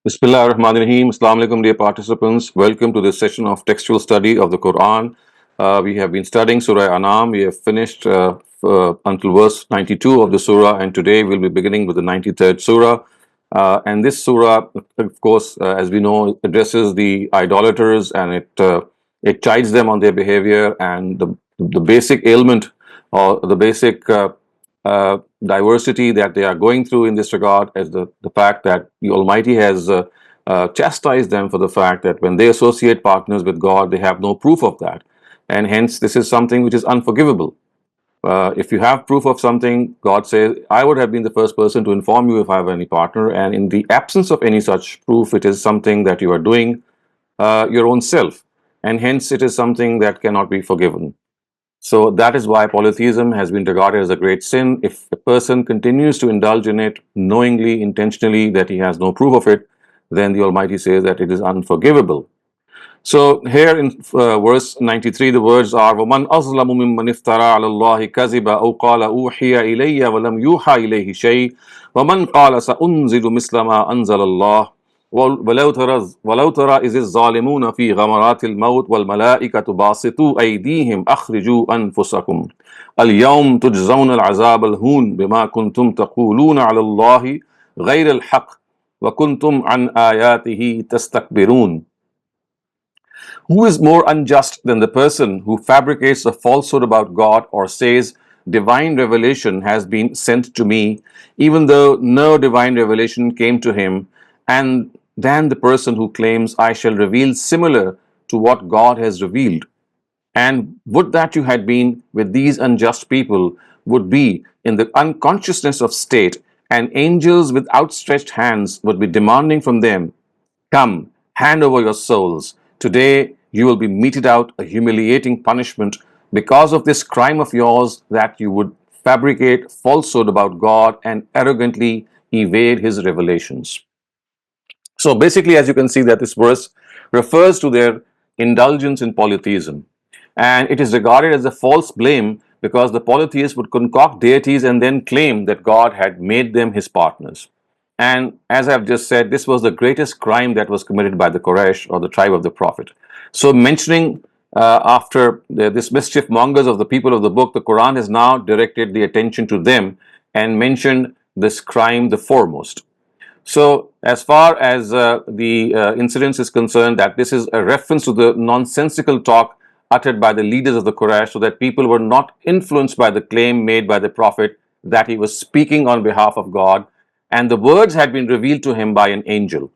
Bismillah ar-Rahman ar-Rahim. Assalamu alaikum, dear participants. Welcome to this session of textual study of the Quran. We have been studying Surah Anam. We have finished until verse 92 of the Surah, and today we'll be beginning with the 93rd Surah. And this Surah, of course, as we know, addresses the idolaters, and it chides them on their behavior, and the basic ailment or the basic diversity that they are going through in this regard is the fact that the Almighty has chastised them for the fact that when they associate partners with God, they have no proof of that. And hence, this is something which is unforgivable. If you have proof of something, God says, I would have been the first person to inform you if I have any partner. And in the absence of any such proof, it is something that you are doing your own self. And hence, it is something that cannot be forgiven. So that is why polytheism has been regarded as a great sin. If a person continues to indulge in it knowingly, intentionally, that he has no proof of it, then the Almighty says that it is unforgivable. So here in verse 93, the words are وَمَنْ أَظْلَمُ مِمَّنِ افْتَرَى عَلَى اللَّهِ كَذِبًا أَوْ قَالَ أُوحِيَ إِلَيَّ وَلَمْ يُوحَى إِلَيْهِ شَيْءٌ وَمَنْ قَالَ سَأُنْزِلُ مِثْلَ مَا أَنزَلَ اللَّهُ ولو ترى إذ الظالمون في غمرات الموت والملائكة باسطوا أيديهم أخرجوا أنفسكم اليوم تجزون العذاب الهون بما كنتم تقولون على الله غير الحق وكنتم عن آياته تستكبرون. Who is more unjust than the person who fabricates a falsehood about God or says, divine revelation has been sent to me, even though no divine revelation came to him, and than the person who claims, I shall reveal similar to what God has revealed? And would that you had been with these unjust people, would be in the unconsciousness of state, and angels with outstretched hands would be demanding from them, come, hand over your souls. Today you will be meted out a humiliating punishment because of this crime of yours, that you would fabricate falsehood about God and arrogantly evade his revelations. So basically, as you can see, that this verse refers to their indulgence in polytheism. And it is regarded as a false blame because the polytheists would concoct deities and then claim that God had made them his partners. And as I've just said, this was the greatest crime that was committed by the Quraysh, or the tribe of the Prophet. So mentioning after this mischief mongers of the people of the book, the Quran has now directed the attention to them and mentioned this crime the foremost. So, as far as the incident is concerned, that this is a reference to the nonsensical talk uttered by the leaders of the Quraysh, so that people were not influenced by the claim made by the Prophet that he was speaking on behalf of God, and the words had been revealed to him by an angel.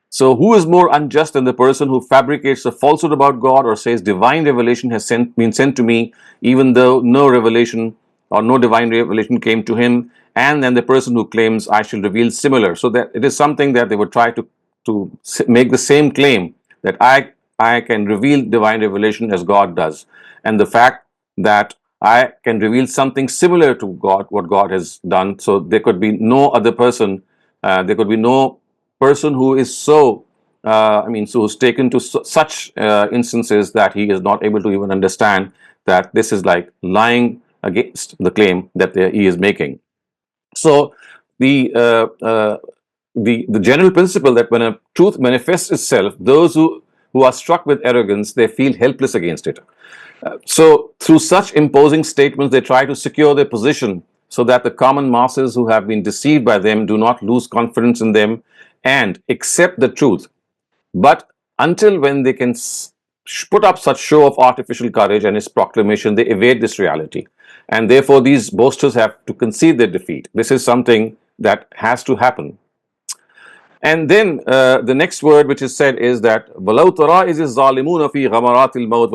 So, who is more unjust than the person who fabricates a falsehood about God or says divine revelation has been sent to me, even though no revelation or no divine revelation came to him, and then the person who claims, I shall reveal similar. So that it is something that they would try to make the same claim, that I can reveal divine revelation as God does, and the fact that I can reveal something similar to God, what God has done. So there could be no other person, there could be no person who is so, so who's taken to such instances that he is not able to even understand that this is like lying against the claim that he is making. So the the general principle that when a truth manifests itself, those who are struck with arrogance, they feel helpless against it. So through such imposing statements, they try to secure their position so that the common masses who have been deceived by them do not lose confidence in them and accept the truth. But until when they can put up such show of artificial courage and its proclamation, they evade this reality. And therefore, these boasters have to concede their defeat. This is something that has to happen. And then the next word which is said is that وَلَوْ تَرَى إِذِ الظَّالِمُونَ فِي غَمَرَاتِ الْمَوْتِ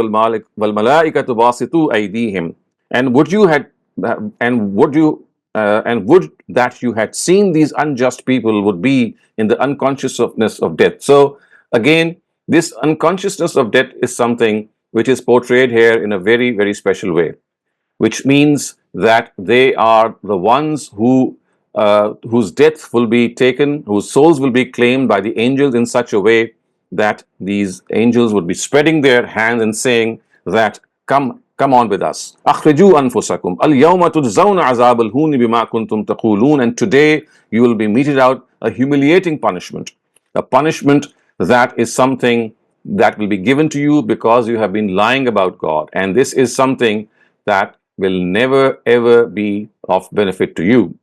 وَالْمَلَائِكَةُ بَاسِطُوا أَيْدِيهِمْ. And would that you had seen these unjust people would be in the unconsciousness of death. So again, this unconsciousness of death is something which is portrayed here in a very, very special way, which means that they are the ones whose death will be taken, whose souls will be claimed by the angels in such a way that these angels would be spreading their hands and saying that, come on with us. أخرجوا أنفسكم اليوم تجزون عذاب الهون بما كنتم تقولون. And today you will be meted out a humiliating punishment a punishment that is something that will be given to you because you have been lying about God. And this is something that will never ever be of benefit to you.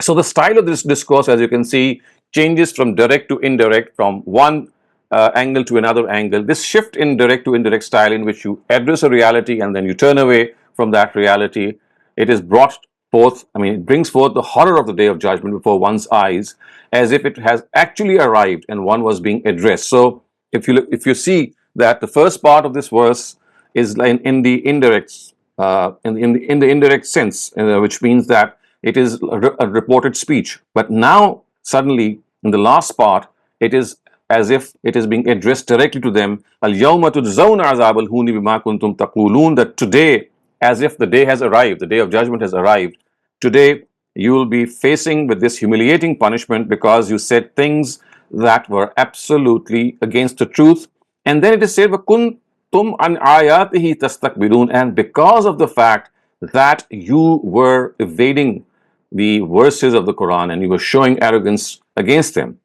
So the style of this discourse, as you can see, changes from direct to indirect, from one angle to another angle. This shift in direct to indirect style, in which you address a reality and then you turn away from that reality, it is brought forth, it brings forth the horror of the day of judgment before one's eyes, as if it has actually arrived and one was being addressed. So if you see that the first part of this verse is in the indirect, in the indirect sense, which means that it is a reported speech. But now, suddenly, in the last part, it is as if it is being addressed directly to them. Al-yawma tujzawna azab al-huni bima kuntum taqulun, that today, as if the day has arrived, the day of judgment has arrived. Today, you will be facing with this humiliating punishment because you said things that were absolutely against the truth. And then it is said, وَكُنْتُمْ عَنْ آيَاتِهِ تَسْتَكْبِرُونَ, and because of the fact that you were evading the verses of the Quran and you were showing arrogance against them.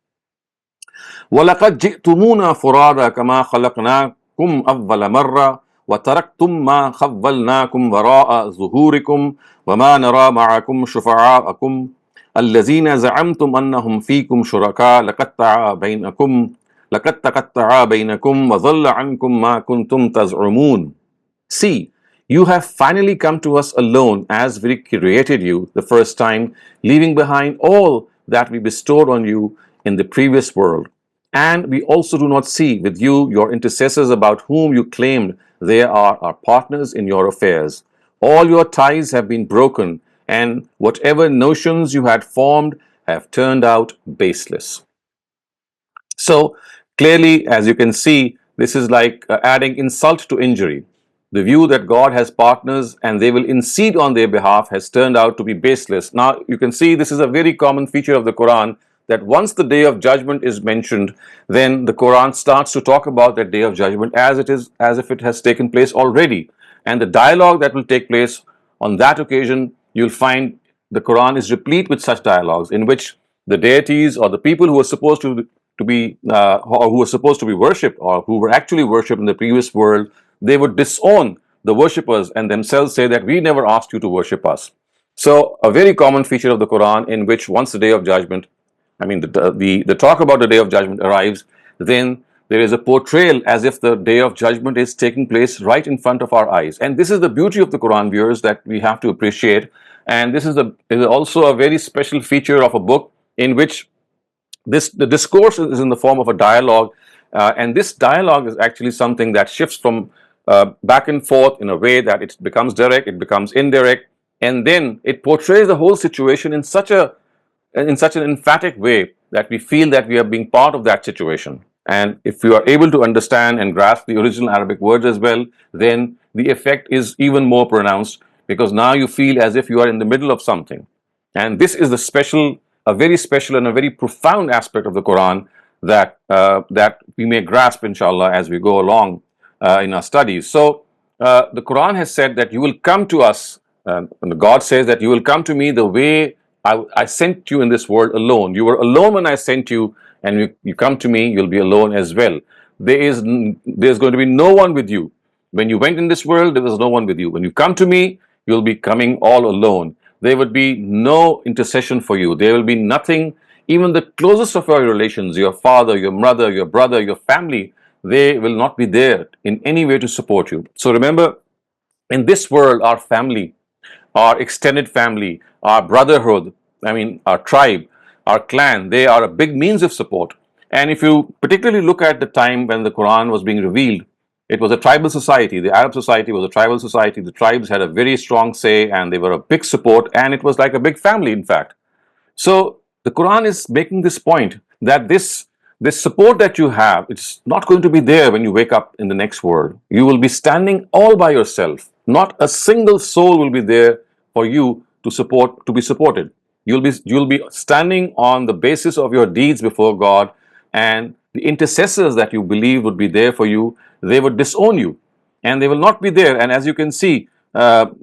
وَلَقَدْ جِئْتُمُونَا فُرَادَى كَمَا خَلَقْنَاكُمْ أَوَّلَ مَرَّةٍ وَتَرَكْتُمْ مَا خَوَّلْنَاكُمْ وَرَاءَ ظُهُورِكُمْ وَمَا نَرَى مَعَكُمْ شُفَعَاءَكُمْ الَّذِينَ زَعَمْتُمْ أَنَّهُمْ فِيكُمْ شُرَكَاء لَقَدْ تَقَطَّعَ بَيْنَكُمْ وَضَلَّ عَنْكُمْ مَا كُنْتُمْ تَزْعُمُونَ. See, you have finally come to us alone as we created you the first time, leaving behind all that we bestowed on you in the previous world. And we also do not see with you your intercessors, about whom you claimed they are our partners in your affairs. All your ties have been broken, and whatever notions you had formed have turned out baseless. So clearly, as you can see, this is like adding insult to injury. The view that God has partners and they will intercede on their behalf has turned out to be baseless. Now, you can see this is a very common feature of the Quran, that once the day of judgment is mentioned, then the Quran starts to talk about that day of judgment as if it has taken place already. And the dialogue that will take place on that occasion, you'll find the Quran is replete with such dialogues in which the deities or the people who are supposed to be or who were supposed to be worshipped, or who were actually worshipped in the previous world, they would disown the worshippers and themselves say that we never asked you to worship us. So a very common feature of the Quran, in which once the day of judgment, the talk about the day of judgment arrives, then there is a portrayal as if the day of judgment is taking place right in front of our eyes. And this is the beauty of the Quran, viewers, that we have to appreciate. And this is also a very special feature of a book in which the discourse is in the form of a dialogue, and this dialogue is actually something that shifts from back and forth in a way that it becomes direct, it becomes indirect, and then it portrays the whole situation in such an emphatic way that we feel that we are being part of that situation. And if you are able to understand and grasp the original Arabic words as well, then the effect is even more pronounced, because now you feel as if you are in the middle of something. And this is a very special and a very profound aspect of the Quran that we may grasp, inshallah, as we go along in our studies. So the Quran has said that you will come to us, and God says that you will come to me the way I sent you in this world alone. You were alone when I sent you, and you come to me, you'll be alone as well. There's going to be no one with you. When you went in this world, there was no one with you. When you come to me, you'll be coming all alone. There would be no intercession for you. There will be nothing, even the closest of your relations, your father, your mother, your brother, your family, they will not be there in any way to support you. So remember, in this world, our family, our extended family, our brotherhood, our tribe, our clan, they are a big means of support. And if you particularly look at the time when the Quran was being revealed, it was a tribal society. The Arab society was a tribal society. The tribes had a very strong say, and they were a big support, and it was like a big family, in fact. So the Quran is making this point that this support that you have, it's not going to be there when you wake up in the next world. You will be standing all by yourself. Not a single soul will be there for you to be supported. You'll be standing on the basis of your deeds before God, and the intercessors that you believe would be there for you, they would disown you, and they will not be there. And as you can see, the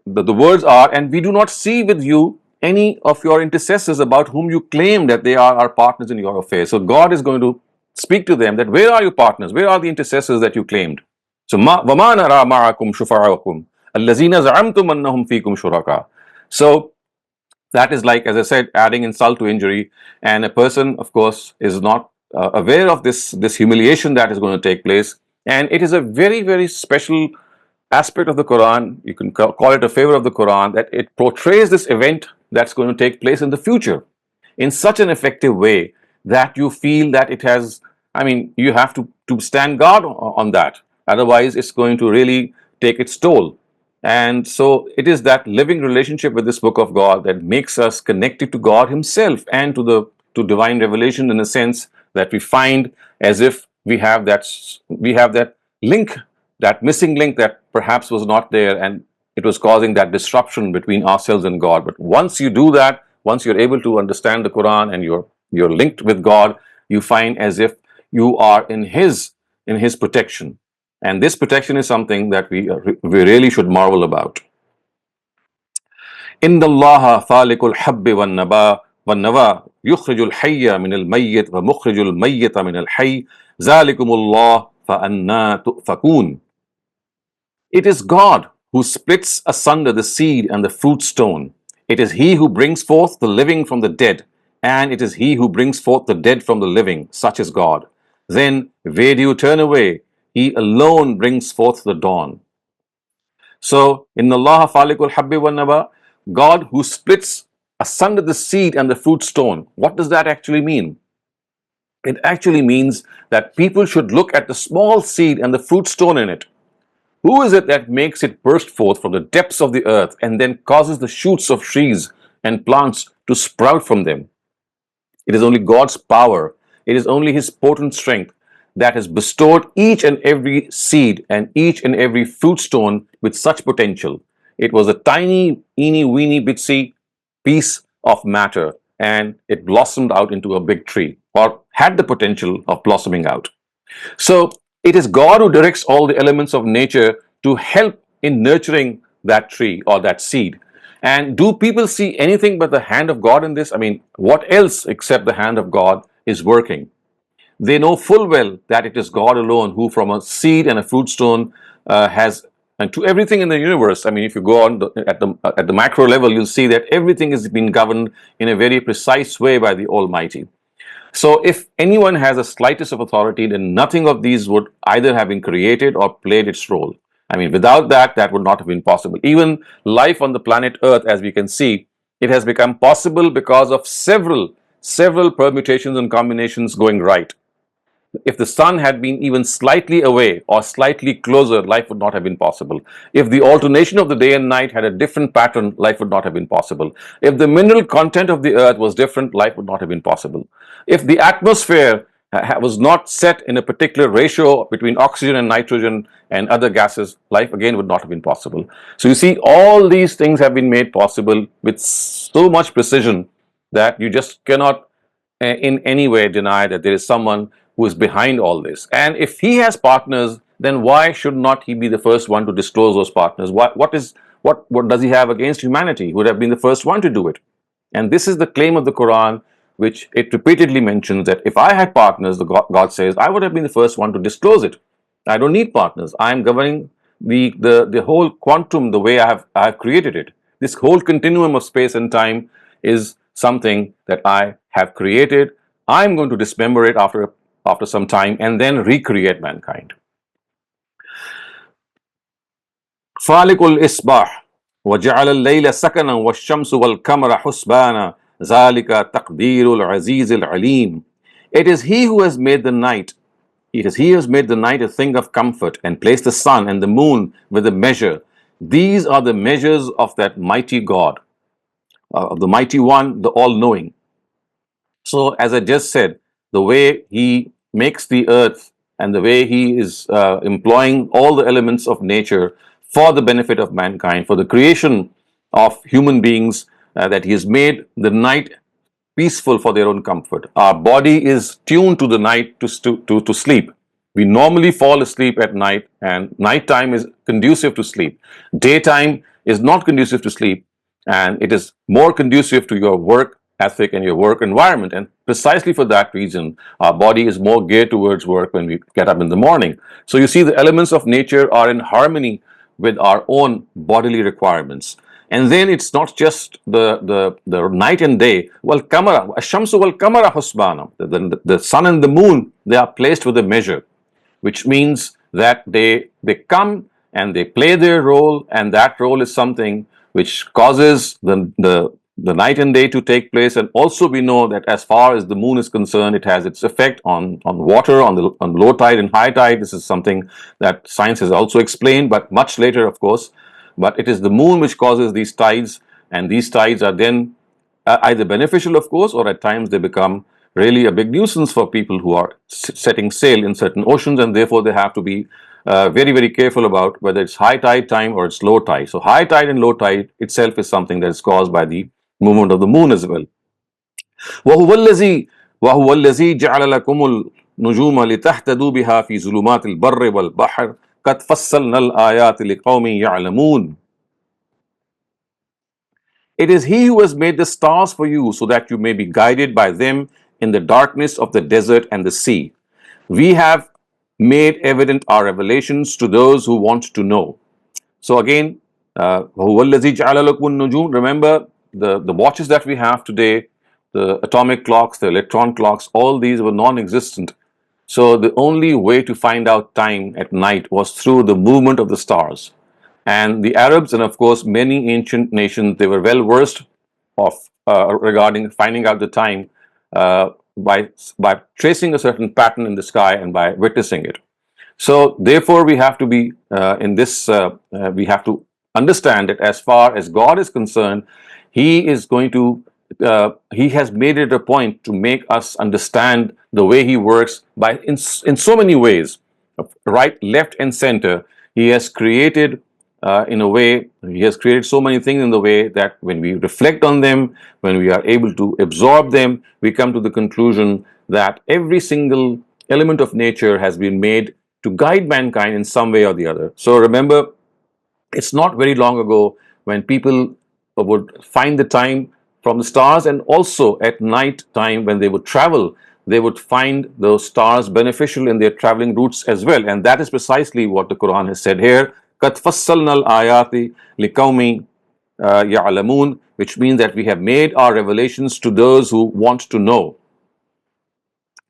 words are, and we do not see with you any of your intercessors about whom you claim that they are our partners in your affairs. So God is going to speak to them that where are your partners? Where are the intercessors that you claimed? So وَمَا نَرَى مَعَكُمْ شُفَعَاءَكُمْ الَّذِينَ زَعَمْتُمْ أَنَّهُمْ فِيكُمْ شُرَكَاءَ. So that is like, as I said, adding insult to injury. And a person, of course, is not aware of this humiliation that is going to take place. And it is a very, very special aspect of the Quran. You can call it a favor of the Quran, that it portrays this event that's going to take place in the future in such an effective way that you feel that it has, I mean, you have to stand guard on that. Otherwise, it's going to really take its toll. And so it is that living relationship with this book of God that makes us connected to God Himself and to divine revelation, in a sense that we find as if we have that link, that missing link that perhaps was not there, and it was causing that disruption between ourselves and God. But once you do that, once you're able to understand the Quran and you're linked with God, you find as if you are in His protection. And this protection is something that we really should marvel about. إن الله فالق الحب والنوى يخرج الحي من الميت ومخرج الميت من الحي ذلكم الله فأنى تؤفكون. It is God who splits asunder the seed and the fruit stone. It is He who brings forth the living from the dead, and it is He who brings forth the dead from the living. Such is God. Then where do you turn away? He alone brings forth the dawn. So, in Allah Falikul Habbi wa Naba, God who splits asunder the seed and the fruit stone. What does that actually mean? It actually means that people should look at the small seed and the fruit stone in it. Who is it that makes it burst forth from the depths of the earth and then causes the shoots of trees and plants to sprout from them? It is only God's power. It is only His potent strength that has bestowed each and every seed and each and every fruit stone with such potential. It was a tiny, eeny, weeny, bitsy piece of matter, and it blossomed out into a big tree, or had the potential of blossoming out. So it is God who directs all the elements of nature to help in nurturing that tree or that seed. And do people see anything but the hand of God in this? I mean, what else except the hand of God is working? They know full well that it is God alone who, from a seed and a fruit stone, has, and to everything in the universe. I mean, if you go on at the macro level, you'll see that everything has been governed in a very precise way by the Almighty. So if anyone has the slightest of authority, then nothing of these would either have been created or played its role. I mean, without that, that would not have been possible. Even life on the planet Earth, as we can see, it has become possible because of several permutations and combinations going right. If the sun had been even slightly away or slightly closer, life would not have been possible. If the alternation of the day and night had a different pattern, life would not have been possible. If the mineral content of the earth was different, life would not have been possible. If the atmosphere was not set in a particular ratio between oxygen and nitrogen and other gases, life again would not have been possible. So you see, all these things have been made possible with so much precision that you just cannot in any way deny that there is someone who is behind all this. And if He has partners, then why should not He be the first one to disclose those partners? What does He have against humanity? He would have been the first one to do it. And this is the claim of the Quran, which it repeatedly mentions, that if I had partners, God says, I would have been the first one to disclose it. I don't need partners. I am governing the whole quantum the way I have created it. This whole continuum of space and time is something that I have created. I'm going to dismember it after some time and then recreate mankind. فالق الإصباح وجعل الليل سكنا والشمس والقمر حسبانا ذلك تقدير العزيز العليم. It is He who has made the night. It is He who has made the night a thing of comfort and placed the sun and the moon with a measure. These are the measures of that mighty God, of the mighty one, the all-knowing. So, as I just said, the way He makes the earth and the way He is employing all the elements of nature for the benefit of mankind, for the creation of human beings, that He has made the night peaceful for their own comfort. Our body is tuned to the night to sleep. We normally fall asleep at night, and nighttime is conducive to sleep. Daytime is not conducive to sleep. and it is more conducive to your work ethic and your work environment. And precisely for that reason, our body is more geared towards work when we get up in the morning. So you see, the elements of nature are in harmony with our own bodily requirements. And then it's not just the night and day. Wal kamara, ashamsu wal kamara husbana. The sun and the moon, they are placed with a measure, which means that they come and they play their role, and that role is something which causes the night and day to take place. And also we know that as far as the moon is concerned, it has its effect on water, on low tide and high tide. This is something that science has also explained, but much later, of course. But it is the moon which causes these tides, and these tides are then either beneficial, of course, or at times they become really a big nuisance for people who are setting sail in certain oceans, and therefore they have to be very, very careful about whether it's high tide time or it's low tide. So high tide and low tide itself is something that is caused by the movement of the moon as well. وهو الذي وهو الذي جعل لكم النجوم لتهتدوا بها في ظلمات البر والبحر قد فصلنا الآيات لقوم يعلمون. It is He who has made the stars for you so that you may be guided by them in the darkness of the desert and the sea. We have made evident our revelations to those who want to know. So again, remember the watches that we have today, the atomic clocks, the electron clocks, all these were non-existent. So the only way to find out time at night was through the movement of the stars. And the Arabs, and of course many ancient nations, they were well versed of regarding finding out the time by tracing a certain pattern in the sky and by witnessing it. So therefore we have to be we have to understand that as far as God is concerned, He is going to He has made it a point to make us understand the way He works by in so many ways, right, left, and center. He has created in a way, He has created so many things in the way that when we reflect on them, when we are able to absorb them, we come to the conclusion that every single element of nature has been made to guide mankind in some way or the other. So remember, it's not very long ago when people would find the time from the stars, and also at night time when they would travel, they would find those stars beneficial in their traveling routes as well. And that is precisely what the Quran has said here. قَدْ فَصَّلْنَا الْآيَاتِ لِقَوْمٍ يَعْلَمُونَ, which means that we have made our revelations to those who want to know.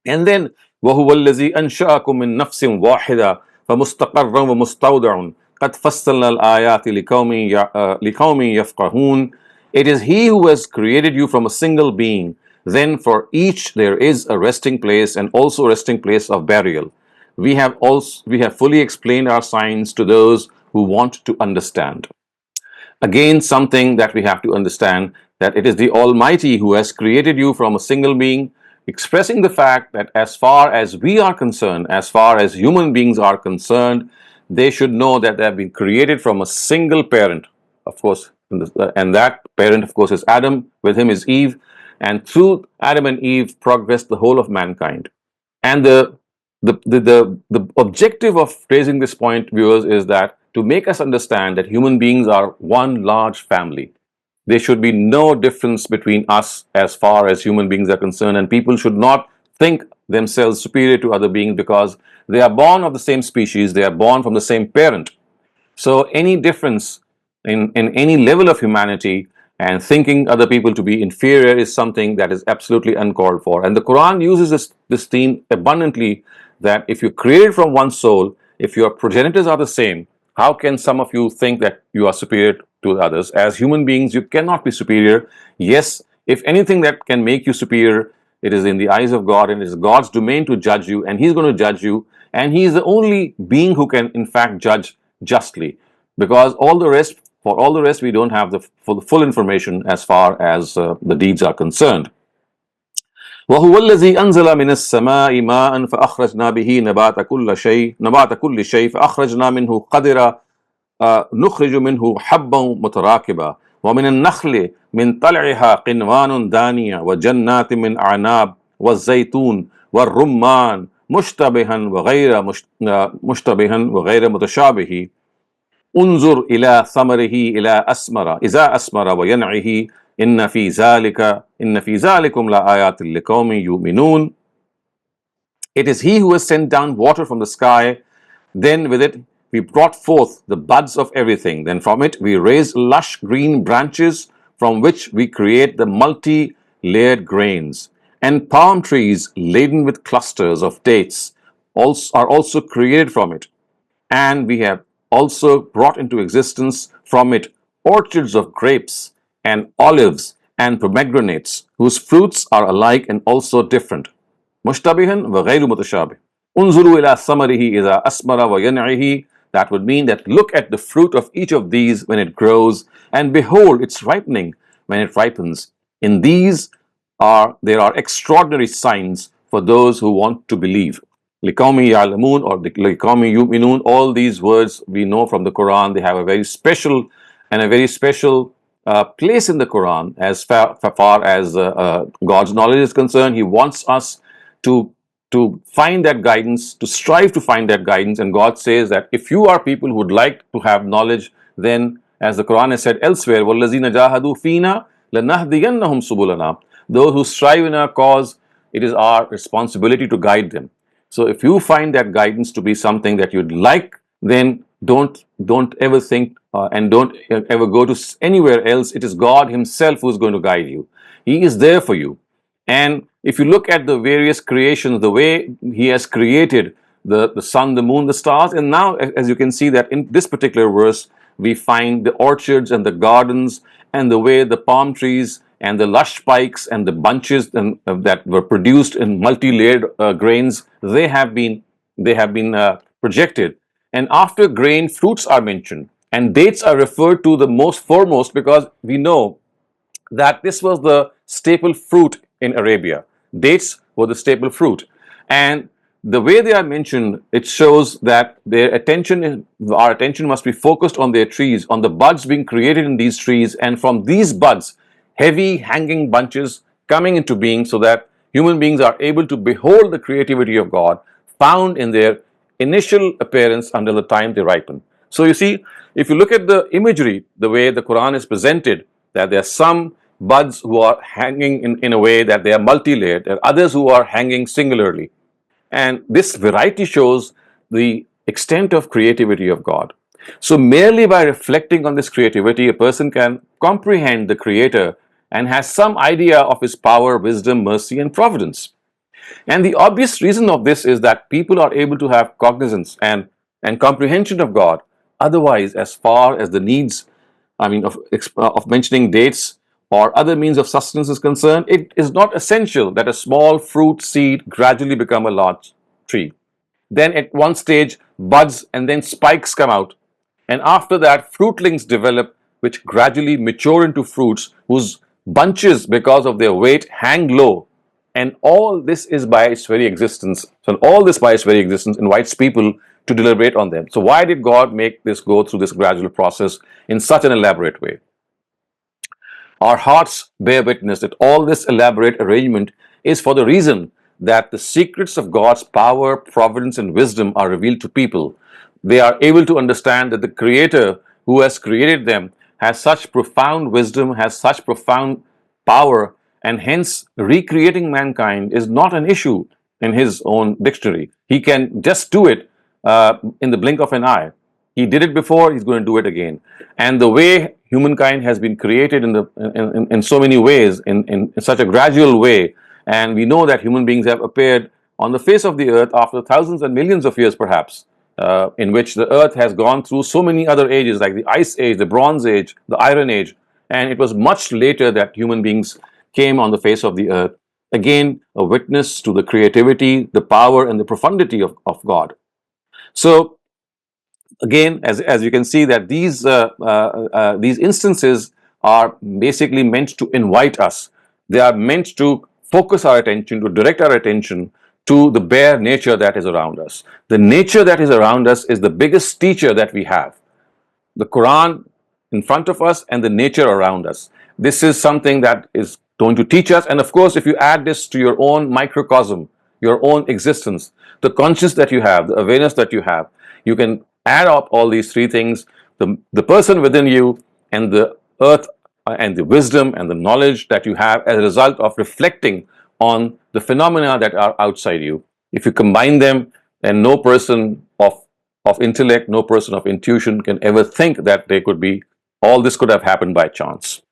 And then وَهُوَ الَّذِي أَنْشَأَكُم مِّن نَفْسٍ وَاحِدَةٍ فَمُسْتَقَرٌّ وَمُسْتَوْدَعٌ قَدْ فَصَّلْنَا الْآيَاتِ لِقَوْمٍ يَفْقَهُونَ. It is He who has created you from a single being. Then for each there is a resting place and also a resting place of burial. We have fully explained our signs to those who want to understand. Again, something that we have to understand, that it is the Almighty who has created you from a single being, expressing the fact that as far as we are concerned, as far as human beings are concerned, they should know that they have been created from a single parent, of course, and that parent, of course, is Adam. With him is Eve, and through Adam and Eve progressed the whole of mankind. And the objective of raising this point, viewers, is that to make us understand that human beings are one large family. There should be no difference between us as far as human beings are concerned, and people should not think themselves superior to other beings because they are born of the same species, they are born from the same parent. So any difference in any level of humanity and thinking other people to be inferior is something that is absolutely uncalled for. And the Quran uses this theme abundantly, that if you're created from one soul, if your progenitors are the same, how can some of you think that you are superior to others? As human beings, you cannot be superior. Yes, if anything that can make you superior, it is in the eyes of God, and it is God's domain to judge you, and He's going to judge you, and He is the only being who can in fact judge justly, because for all the rest we don't have the full information as far as the deeds are concerned. وهو الذي أنزل من السماء ماء فأخرجنا به نبات كل شيء فأخرجنا منه قدرا نخرج منه حبا متراكبا ومن النخل من طلعها قنوان دانية وجنات من أعناب والزيتون والرمان مشتبها وغير مشتبها وغير متشابه. انظر إلى ثمره إلى أسمر إذا أسمر وينعه إن في ذلكم لآيات لقوم يؤمنون. It is he who has sent down water from the sky. Then with it we brought forth the buds of everything. Then from it we raise lush green branches from which we create the multi-layered grains. And palm trees laden with clusters of dates are also created from it. And we have also brought into existence from it orchards of grapes and olives and pomegranates, whose fruits are alike and also different. Mushtabihan wa ghayru mutashabih. Unzuru ila samarihi idha asmara wa yan'ihi. That would mean that look at the fruit of each of these when it grows, and behold its ripening when it ripens. In these there are extraordinary signs for those who want to believe. Liqawmi ya'lamun or liqawmi yu'minun, all these words we know from the Quran. They have a very special place in the Quran as far as God's knowledge is concerned. He wants us to find that guidance, to strive to find that guidance. And God says that if you are people who would like to have knowledge, then as the Quran has said elsewhere, وَالَّذِينَ جَاهَدُوا فِينَا لَنَهْدِيَنَّهُمْ سُبُلَنَا. Those who strive in our cause, it is our responsibility to guide them. So if you find that guidance to be something that you'd like, then don't ever think and don't ever go to anywhere else. It is God Himself who is going to guide you. He is there for you. And if you look at the various creations, the way He has created the sun, the moon, the stars, and now as you can see that in this particular verse, we find the orchards and the gardens and the way the palm trees and the lush spikes and the bunches that were produced in multi-layered grains, they have been projected. And after grain, fruits are mentioned, and dates are referred to the most foremost because we know that this was the staple fruit in Arabia. Dates were the staple fruit, and the way they are mentioned, it shows that our attention must be focused on their trees, on the buds being created in these trees, and from these buds, heavy hanging bunches coming into being so that human beings are able to behold the creativity of God found in their initial appearance until the time they ripen. So you see, if you look at the imagery, the way the Quran is presented, that there are some buds who are hanging in a way that they are multi-layered, there are others who are hanging singularly. And this variety shows the extent of creativity of God. So merely by reflecting on this creativity, a person can comprehend the Creator and has some idea of His power, wisdom, mercy, and providence. And the obvious reason of this is that people are able to have cognizance and comprehension of God. Otherwise, as far as the needs, of mentioning dates or other means of sustenance is concerned, it is not essential that a small fruit seed gradually become a large tree. Then at one stage, buds and then spikes come out. And after that, fruitlings develop, which gradually mature into fruits whose bunches, because of their weight, hang low. And all this is by its very existence. So all this by its very existence invites people to deliberate on them. So why did God make this go through this gradual process in such an elaborate way? Our hearts bear witness that all this elaborate arrangement is for the reason that the secrets of God's power, providence, and wisdom are revealed to people. They are able to understand that the Creator who has created them has such profound wisdom, has such profound power, and hence recreating mankind is not an issue in His own dictionary. He can just do it in the blink of an eye. He did it before, He's going to do it again. And the way humankind has been created in so many ways, in such a gradual way, and we know that human beings have appeared on the face of the earth after thousands and millions of years perhaps, in which the earth has gone through so many other ages like the Ice Age, the Bronze Age, the Iron Age, and it was much later that human beings came on the face of the earth. Again, a witness to the creativity, the power, and the profundity of God. So again, as you can see, that these instances are basically meant to invite us. They are meant to focus our attention, to direct our attention to the bare nature that is around us. The nature that is around us is the biggest teacher that we have. The Quran in front of us and the nature around us. This is something that is going to teach us. And of course, if you add this to your own microcosm, your own existence, the conscience that you have, the awareness that you have, you can add up all these three things, the person within you and the earth and the wisdom and the knowledge that you have as a result of reflecting on the phenomena that are outside you. If you combine them, then no person of intellect, no person of intuition can ever think that they could be, all this could have happened by chance.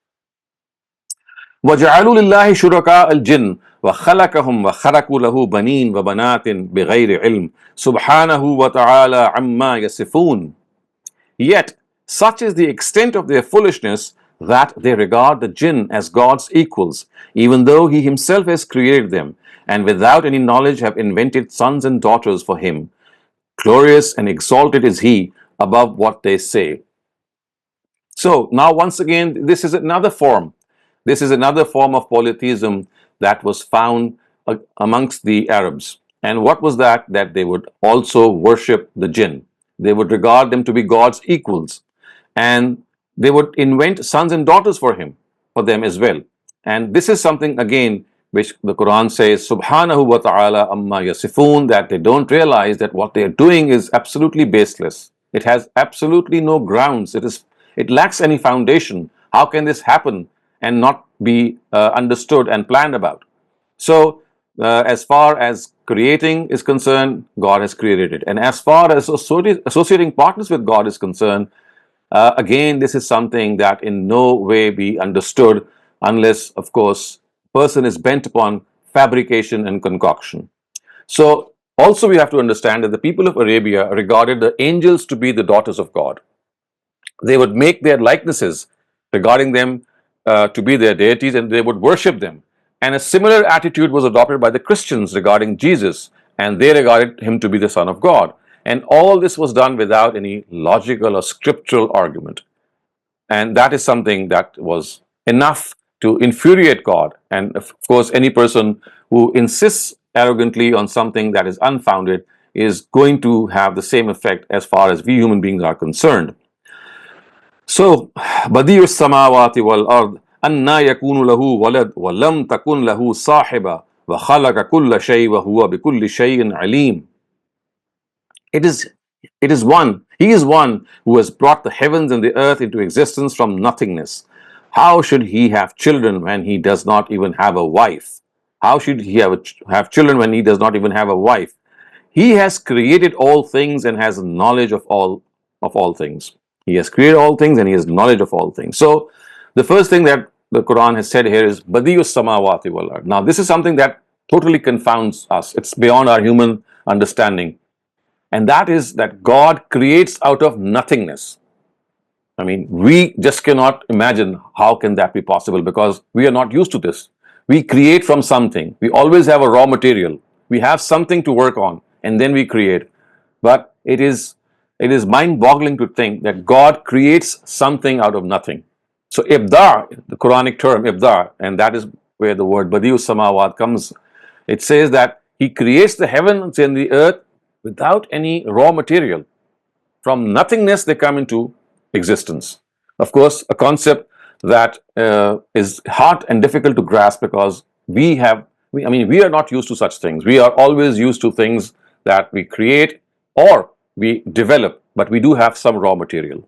وَجَعَلُوا لِلَّهِ شُرَكَاءَ الْجِنِّ وَخَلَقَهُمْ وَخَرَقُوا لَهُ بَنِينَ وَبَنَاتٍ بِغَيْرِ عِلْمٍ سُبْحَانَهُ وَتَعَالَى عَمَّا يَصِفُونَ. Yet, such is the extent of their foolishness that they regard the jinn as God's equals, even though He Himself has created them, and without any knowledge have invented sons and daughters for Him. Glorious and exalted is He above what they say. So now once again, this is another form. This is another form of polytheism that was found amongst the Arabs. And what was that? That they would also worship the jinn. They would regard them to be God's equals. And they would invent sons and daughters for them as well. And this is something again which the Quran says, Subhanahu wa ta'ala amma yasifun, that they don't realize that what they are doing is absolutely baseless. It has absolutely no grounds. It lacks any foundation. How can this happen and not be understood and planned about? So, as far as creating is concerned, God has created it. And as far as associating partners with God is concerned, again, this is something that in no way be understood unless, of course, person is bent upon fabrication and concoction. So, also we have to understand that the people of Arabia regarded the angels to be the daughters of God. They would make their likenesses regarding them to be their deities, and they would worship them. And a similar attitude was adopted by the Christians regarding Jesus, and they regarded him to be the Son of God. And all this was done without any logical or scriptural argument. And that is something that was enough to infuriate God. And of course, any person who insists arrogantly on something that is unfounded is going to have the same effect as far as we human beings are concerned. So, بديع السماوات والأرض أنى يكون له ولد ولم تكن له صاحبة وخلق كل شيء وهو بكل شيء عليم. It is one. He is one who has brought the heavens and the earth into existence from nothingness. How should he have children when he does not even have a wife? How should he have children when he does not even have a wife? He has created all things and has knowledge of all things. He has created all things and he has knowledge of all things. So the first thing that the Quran has said here is Badiyus samawati wal ard. Now this is something that totally confounds us. It's beyond our human understanding. And that is that God creates out of nothingness. I mean, we just cannot imagine how can that be possible, because we are not used to this. We create from something. We always have a raw material. We have something to work on and then we create. But it is mind-boggling to think that God creates something out of nothing. So ibda, the Quranic term ibda, and that is where the word badiu samawat comes. It says that He creates the heavens and the earth without any raw material. From nothingness they come into existence. Of course, a concept that is hard and difficult to grasp, because we are not used to such things. We are always used to things that we create or we develop, but we do have some raw material.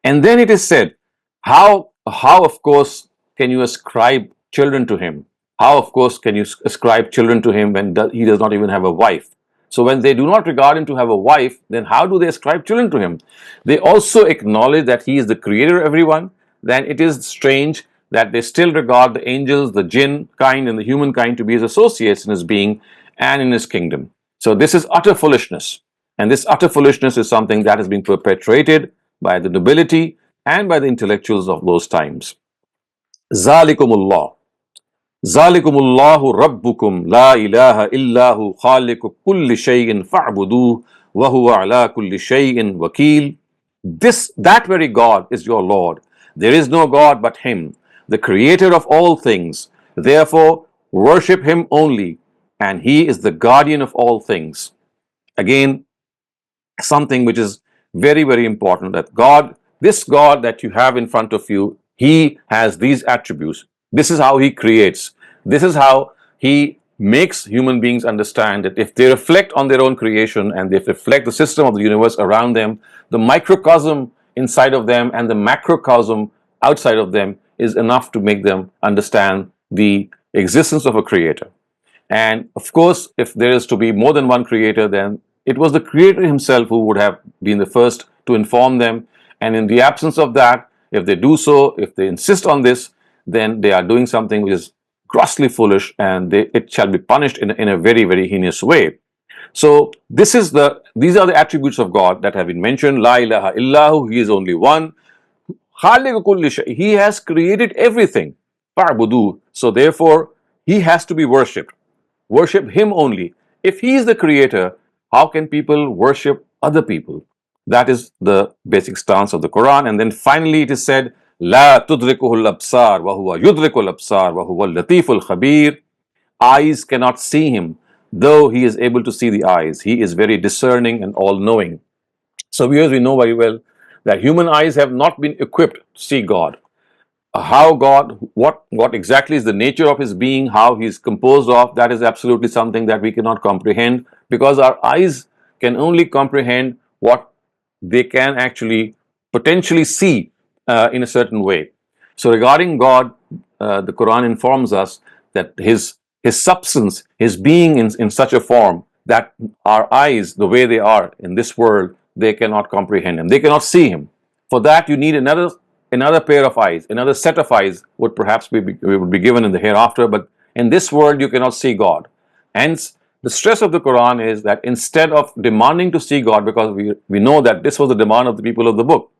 And then it is said, how of course can you ascribe children to him? How of course can you ascribe children to him when he does not even have a wife? So when they do not regard him to have a wife, then how do they ascribe children to him? They also acknowledge that he is the creator of everyone. Then it is strange that they still regard the angels, the jinn kind and the human kind to be his associates in his being and in his kingdom. So this is utter foolishness. And this utter foolishness is something that has been perpetrated by the nobility and by the intellectuals of those times. Zalikumullah. Zalikumullahu rabbukum la ilaha illahu khaliqu kulli shay'in fa'buduhu wa huwa ala kulli shay'in wakil. That very God is your Lord. There is no God but Him, the creator of all things. Therefore, worship Him only, and He is the guardian of all things. Again, something which is very, very important, that God, this God that you have in front of you, He has these attributes. This is how He creates. This is how He makes human beings understand that if they reflect on their own creation and they reflect the system of the universe around them, the microcosm inside of them and the macrocosm outside of them is enough to make them understand the existence of a creator. And of course, if there is to be more than one creator, then it was the creator himself who would have been the first to inform them. And in the absence of that, if they do so, if they insist on this, then they are doing something which is grossly foolish, and it shall be punished in a very, very heinous way. So these are the attributes of God that have been mentioned. La ilaha illahu, He is only one. Khaliqu kulli shay, He has created everything. Fa'budu, so therefore He has to be worshipped. Worship Him only. If He is the creator, how can people worship other people? That is the basic stance of the Quran. And then finally it is said, La tudrikuhul absar wa huwa yudrikul absar wa huwa latiful khabir. Eyes cannot see Him, though He is able to see the eyes. He is very discerning and all-knowing. So viewers, we know very well that human eyes have not been equipped to see God. How God, what exactly is the nature of His being, how He is composed of, that is absolutely something that we cannot comprehend, because our eyes can only comprehend what they can actually potentially see in a certain way. So regarding God, the Quran informs us that His substance, His being in such a form that our eyes, the way they are in this world, they cannot comprehend Him. They cannot see Him. For that, you need another pair of eyes, another set of eyes would perhaps would be given in the hereafter. But in this world, you cannot see God. Hence, the stress of the Quran is that instead of demanding to see God, because we know that this was the demand of the people of the book,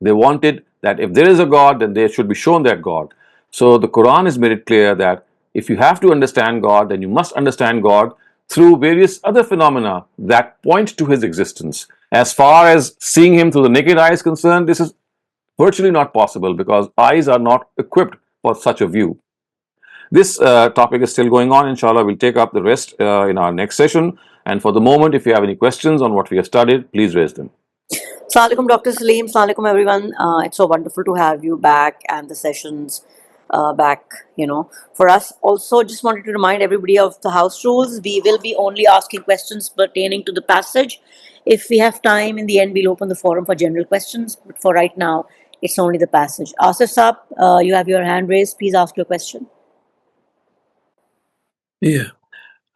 they wanted that if there is a God, then they should be shown that God. So the Quran has made it clear that if you have to understand God, then you must understand God through various other phenomena that point to His existence. As far as seeing Him through the naked eye is concerned, this is virtually not possible, because eyes are not equipped for such a view. This topic is still going on. Inshallah, we'll take up the rest in our next session. And for the moment, if you have any questions on what we have studied, please raise them. Assalamu alaikum, Dr. Saleem. Assalamu alaikum, everyone. It's so wonderful to have you back and the sessions back, for us. Also, just wanted to remind everybody of the house rules. We will be only asking questions pertaining to the passage. If we have time, in the end, we'll open the forum for general questions. But for right now, it's only the passage. Asif Saab, you have your hand raised. Please ask your question. Yeah.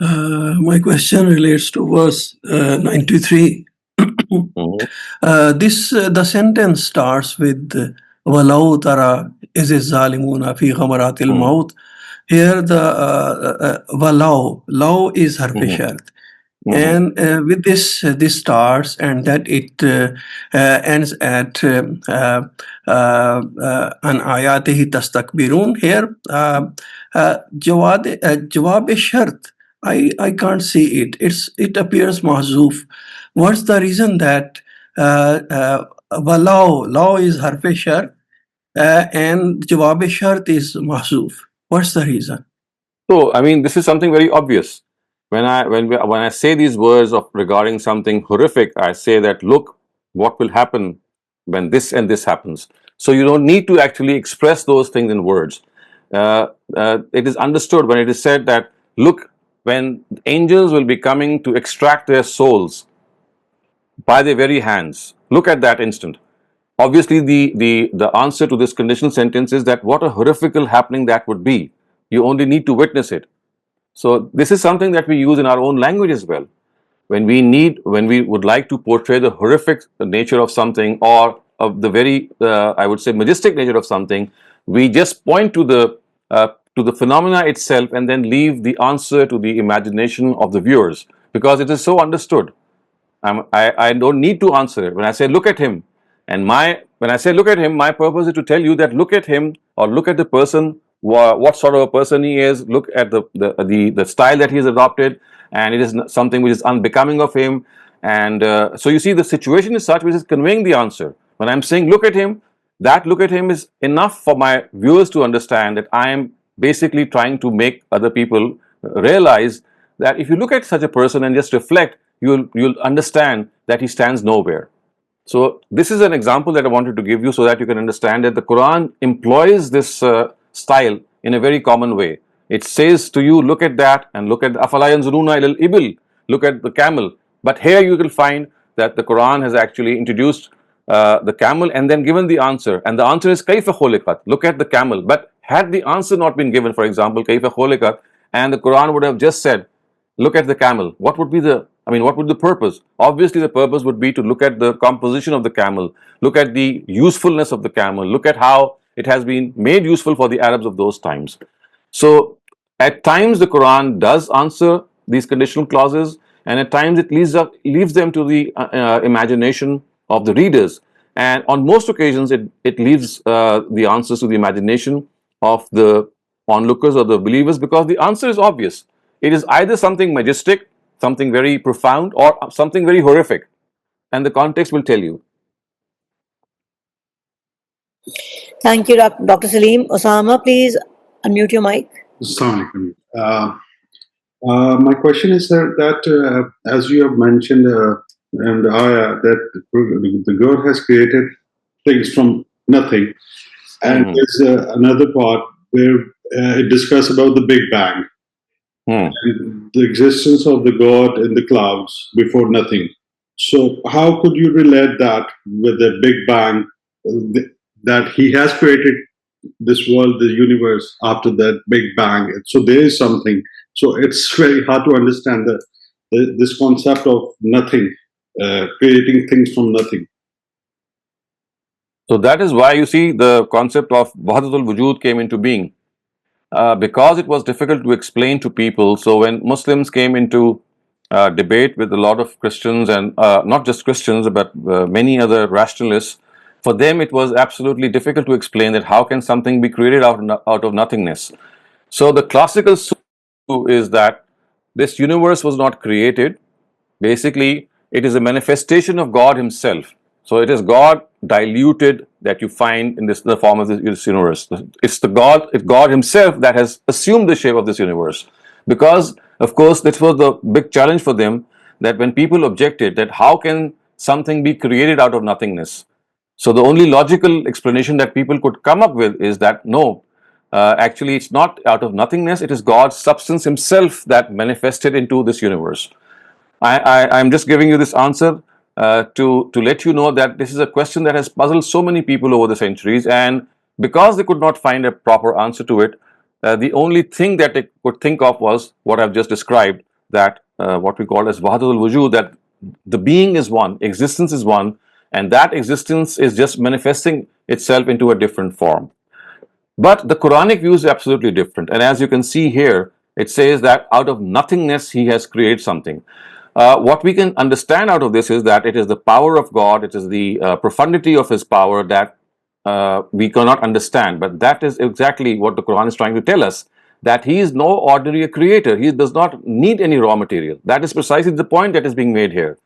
My question relates to verse 93. The sentence starts with "Walau tara iz zalimuna fi ghamaratil maut." Here the walau is harf shart, and with this starts, and that it ends at an ayatihi tastakbirun. Here jawab shart, I can't see it. It appears mahzuf. What's the reason that law is harf shart and jawab shart is mahzuf? What's the reason? So, I mean, this is something very obvious. When I say these words of regarding something horrific, I say that look what will happen when this and this happens. So you don't need to actually express those things in words. It is understood when it is said that look, when angels will be coming to extract their souls by their very hands. Look at that instant. Obviously, the answer to this conditional sentence is that what a horrifical happening that would be. You only need to witness it. So this is something that we use in our own language as well. When we would like to portray the horrific nature of something, or of the very, I would say, majestic nature of something, we just point to the phenomena itself and then leave the answer to the imagination of the viewers, because it is so understood. I don't need to answer it. When I say look at him, when I say look at him, my purpose is to tell you that look at him, or look at the person, what sort of a person he is. Look at the style that he has adopted, and it is something which is unbecoming of him. And so you see, the situation is such which is conveying the answer. When I'm saying look at him, that look at him is enough for my viewers to understand that I am basically trying to make other people realize that if you look at such a person and just reflect, you'll understand that he stands nowhere. So this is an example that I wanted to give you so that you can understand that the Quran employs this style in a very common way. It says to you, look at that, and look at afala yanzuruna ilal ibil, look at the camel. But here you will find that the Quran has actually introduced the camel and then given the answer, and the answer is kayfa khuliqat, look at the camel. But had the answer not been given, for example, kayfa khuliqat, and the Quran would have just said, look at the camel, what would be the, I mean, what would the purpose? Obviously, the purpose would be to look at the composition of the camel, look at the usefulness of the camel, look at how it has been made useful for the Arabs of those times. So, at times the Quran does answer these conditional clauses, and at times it leaves them to the imagination of the readers. And on most occasions, it leaves the answers to the imagination of the onlookers or the believers, because the answer is obvious. It is either something majestic, something very profound, or something very horrific, and the context will tell you. Thank you, Dr. Saleem. Osama, please unmute your mic. Assalamu alaikum. My question is that as you have mentioned in the ayah, that the God has created things from nothing, and there's another part where it discusses about the Big Bang, and the existence of the God in the clouds before nothing. So how could you relate that with the Big Bang, that He has created this world, the universe, after that Big Bang? So there is something. So it's very hard to understand this concept of nothing, creating things from nothing. So that is why you see the concept of Wahdatul Wujud came into being, because it was difficult to explain to people. So when Muslims came into debate with a lot of Christians, and not just Christians but many other rationalists, for them it was absolutely difficult to explain that how can something be created out of nothingness. So the classical view is that this universe was not created. Basically, it is a manifestation of God Himself. So it is God diluted that you find in the form of this universe. It's God Himself that has assumed the shape of this universe. Because, of course, this was the big challenge for them, that when people objected that how can something be created out of nothingness? So the only logical explanation that people could come up with is that no, actually it's not out of nothingness, it is God's substance Himself that manifested into this universe. I'm just giving you this answer to let you know that this is a question that has puzzled so many people over the centuries, and because they could not find a proper answer to it, the only thing that they could think of was what I've just described, that what we call as Wahdatul Wujud, that the being is one, existence is one, and that existence is just manifesting itself into a different form. But the Quranic view is absolutely different, and as you can see here, it says that out of nothingness He has created something. What we can understand out of this is that it is the power of God, it is the profundity of His power that we cannot understand. But that is exactly what the Quran is trying to tell us, that He is no ordinary creator. He does not need any raw material. That is precisely the point that is being made here.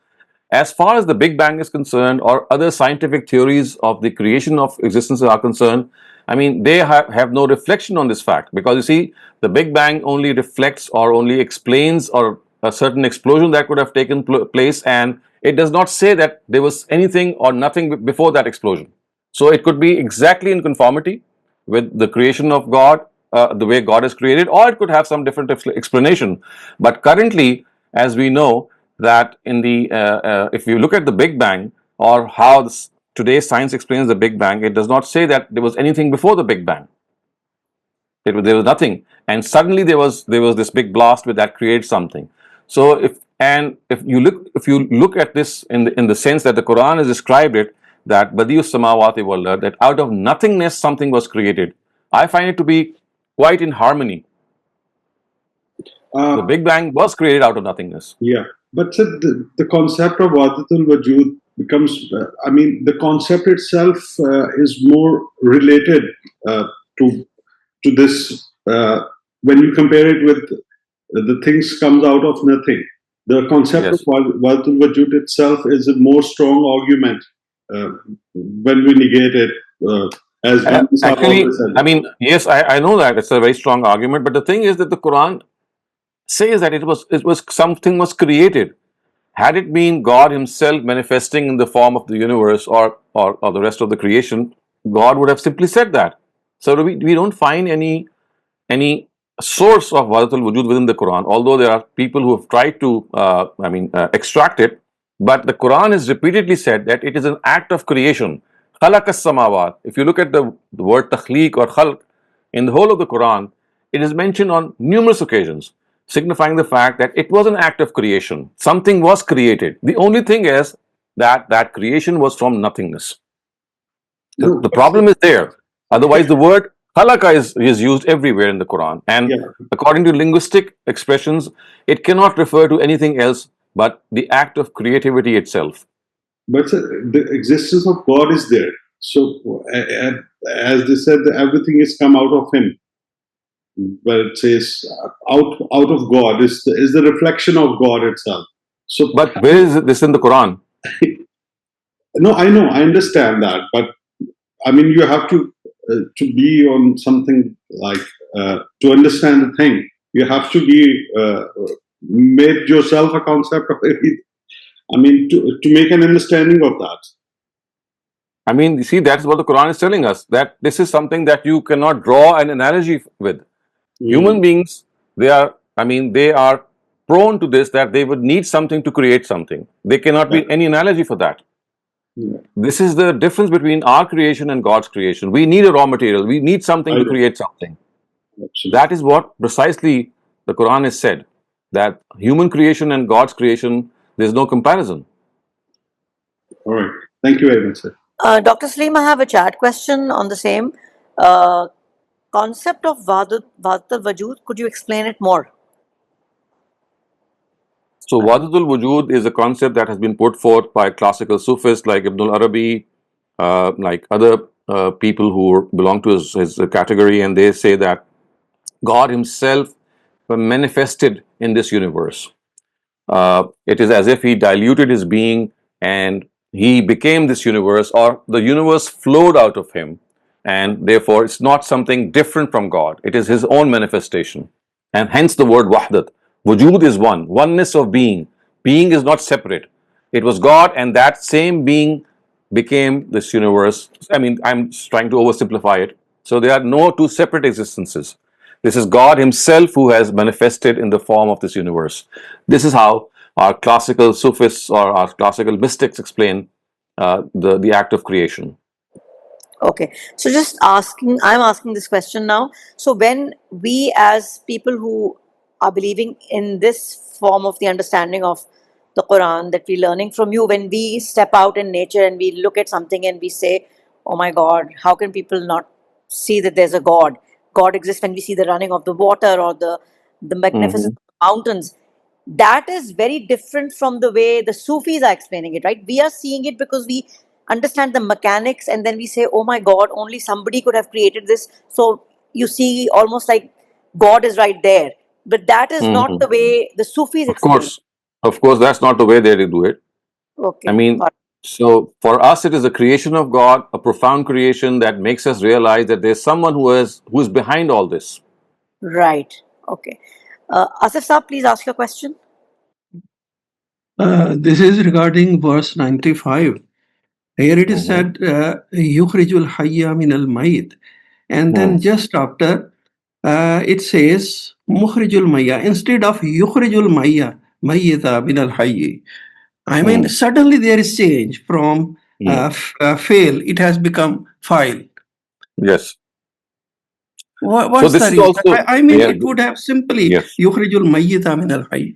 As far as the Big Bang is concerned, or other scientific theories of the creation of existence are concerned, I mean, they have no reflection on this fact, because you see, the Big Bang only reflects or only explains or a certain explosion that could have taken place, and it does not say that there was anything or nothing before that explosion. So it could be exactly in conformity with the creation of God, the way God is created, or it could have some different explanation. But currently, as we know, that in the if you look at the Big Bang, or how today's science explains the Big Bang, it does not say that there was anything before the Big Bang. There was nothing, and suddenly there was this big blast that creates something. So if you look at this in the sense that the Quran has described it, that Badius Samawati wal Ard, that out of nothingness something was created, I find it to be quite in harmony. The Big Bang was created out of nothingness. Yeah, but the concept of Wahdatul Wujud becomes, I mean, the concept itself is more related to this, when you compare it with the things comes out of nothing. The concept Yes. of Wahdatul Wujud itself is a more strong argument when we negate it. Actually, I mean, yes, I know that it's a very strong argument, but the thing is that the Quran says that it was something was created. Had it been God Himself manifesting in the form of the universe, or the rest of the creation, God would have simply said that. So we don't find any source of Wahdatul Wujud within the Quran, although there are people who have tried to extract it. But the Quran has repeatedly said that it is an act of creation. خَلَقَ السَّمَاوَاتِ. If you look at the word takhliq or khalq in the whole of the Quran, it is mentioned on numerous occasions, signifying the fact that it was an act of creation. Something was created. The only thing is that that creation was from nothingness. No, The problem is there. Otherwise, the word khalaqa is used everywhere in the Quran. And yeah, according to linguistic expressions, it cannot refer to anything else but the act of creativity itself. but the existence of God is there. So, as they said, that everything is come out of Him. But it says out of God is the reflection of God itself. So, But where is this in the Quran? no, I know, I understand that, but I mean, you have to be on something like to understand the thing. You have to be made yourself a concept of it. I mean, to make an understanding of that. I mean, you see, that's what the Quran is telling us, that this is something that you cannot draw an analogy with. Human beings, they are prone to this, that they would need something to create something. There cannot be any analogy for that. Yeah. This is the difference between our creation and God's creation. We need a raw material. We need something to create something. Absolutely. That is what precisely the Quran has said, that human creation and God's creation, there's no comparison. All right. Thank you very much, sir. Dr. Saleem, I have a chat question on the same concept of Wahdat al-Wujud. Could you explain it more? So Wahdatul Wujud is a concept that has been put forth by classical Sufis like Ibn al-Arabi, like other people who belong to his category, and they say that God himself manifested in this universe. It is as if he diluted his being and he became this universe, or the universe flowed out of him, and therefore it's not something different from God. It is his own manifestation, and hence the word wahdat. Wujud is one, oneness of being. Being is not separate. It was God, and that same being became this universe. I mean, I'm trying to oversimplify it. So there are no two separate existences. This is God himself who has manifested in the form of this universe. This is how our classical Sufis or our classical mystics explain the act of creation. Okay, so I'm asking this question now. So when we as people who are believing in this form of the understanding of the Quran that we're learning from you, when we step out in nature and we look at something and we say, oh my God, how can people not see that there's a God? God exists. When we see the running of the water or the magnificent mountains, that is very different from the way the Sufis are explaining it, right? We are seeing it because we understand the mechanics, and then we say, oh my God, only somebody could have created this. So you see, almost like God is right there. But that is not the way the Sufis explain. Of course, that's not the way they do it. I Okay. mean, so for us, it is a creation of God, a profound creation that makes us realize that there's someone who is behind all this. Right. Okay. Asif Saab, please ask your question. This is regarding verse 95. Here it is said, Yukhrijul hayya min al mayit. And then just after, it says, Mukhrijul mayya. Instead of Yukhrijul mayyita min al hayyi. I mean, suddenly there is change from fail, it has become file. Yes. What's So this the is reason? also I mean, it would have simply yes, Yukhrijul mayyita min al hayy.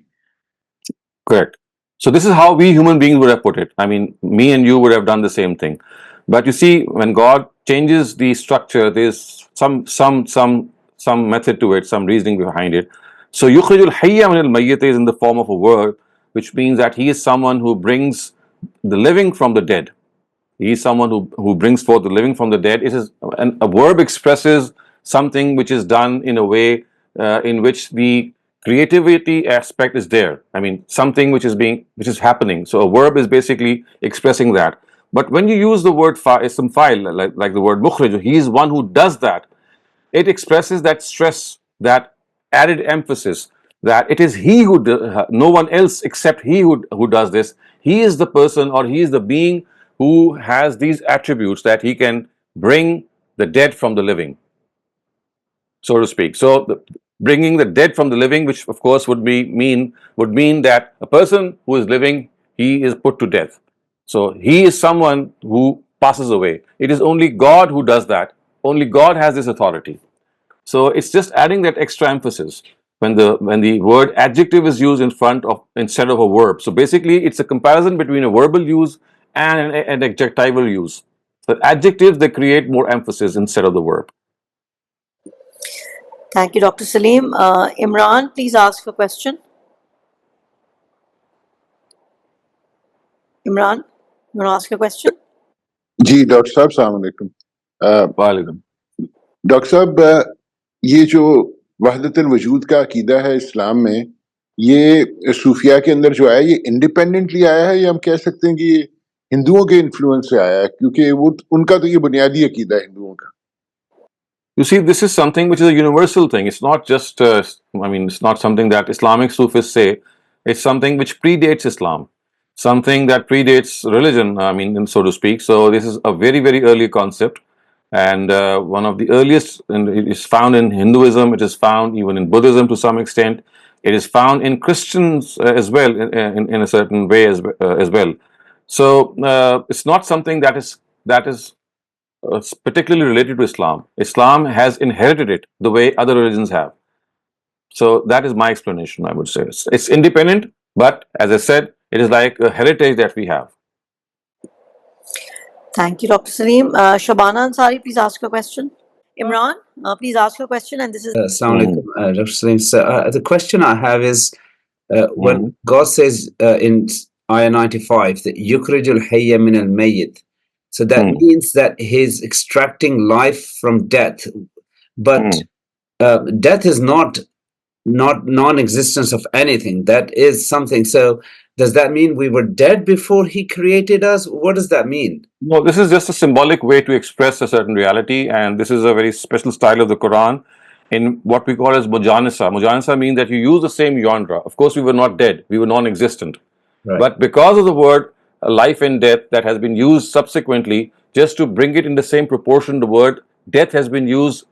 correct. So this is how we human beings would have put it. I mean, me and you would have done the same thing. But you see, when God changes the structure, there's some method to it, some reasoning behind it. So yukhrijul hayya min al mayyit is in the form of a verb, which means that he is someone who brings the living from the dead. He is someone who brings forth the living from the dead. It is a verb expresses something which is done in a way in which the creativity aspect is there. I mean, something which is happening. So a verb is basically expressing that. But when you use the word ism file, like the word mukhrij, he is one who does that. It expresses that stress, that added emphasis, that it is he who no one else except he who does this. He is the person, or he is the being who has these attributes, that he can bring the dead from the living, so to speak. So bringing the dead from the living, which of course would mean that a person who is living he is put to death. So he is someone who passes away. It is only God who does that. Only God has this authority. So it's just adding that extra emphasis when the word adjective is used in front of instead of a verb. So basically, it's a comparison between a verbal use and an adjectival use. So adjectives, they create more emphasis instead of the verb. Thank you, Dr. Saleem. Imran, please ask your question. Imran, you want to ask your question? जी doctor साहब सलाम अलैकुम Walaikum. Doctor साहब ये जो वहदतुल वजूद का अकीदा है इस्लाम में ये सूफिया के अंदर जो आया ये इंडिपेंडेंटली आया है या हम कह सकते हैं कि ये हिंदुओं के इन्फ्लुएंस से आया है क्योंकि वो उनका तो ये बुनियादी अकीदा है हिंदुओं का You see, this is something which is a universal thing. It's not just, it's not something that Islamic Sufis say. It's something which predates Islam, something that predates religion, so to speak. So this is a very, very early concept. And one of the earliest, and it is found in Hinduism, it is found even in Buddhism to some extent. It is found in Christians as well, in a certain way as well. So it's not something that is particularly related to Islam. Islam has inherited it the way other religions have. So that is my explanation, I would say. It's independent, but as I said, it is like a heritage that we have. Thank you, Dr. Saleem. Shabana Ansari, please ask your question. Imran, please ask your question. And this is Assalamu alaikum, Dr. Saleem. So, the question I have is when God says in Ayah 95 that Yukrijul Hayya min al Mayyit, so that means that He's extracting life from death. But death is not non-existence of anything. That is something. So, does that mean we were dead before He created us? What does that mean? No, this is just a symbolic way to express a certain reality, and this is a very special style of the Quran in what we call as mujanasa. Mujanasa means that you use the same genre. Of course, we were not dead, we were non-existent. Right. But because of the word life and death that has been used subsequently, just to bring it in the same proportion, the word death has been used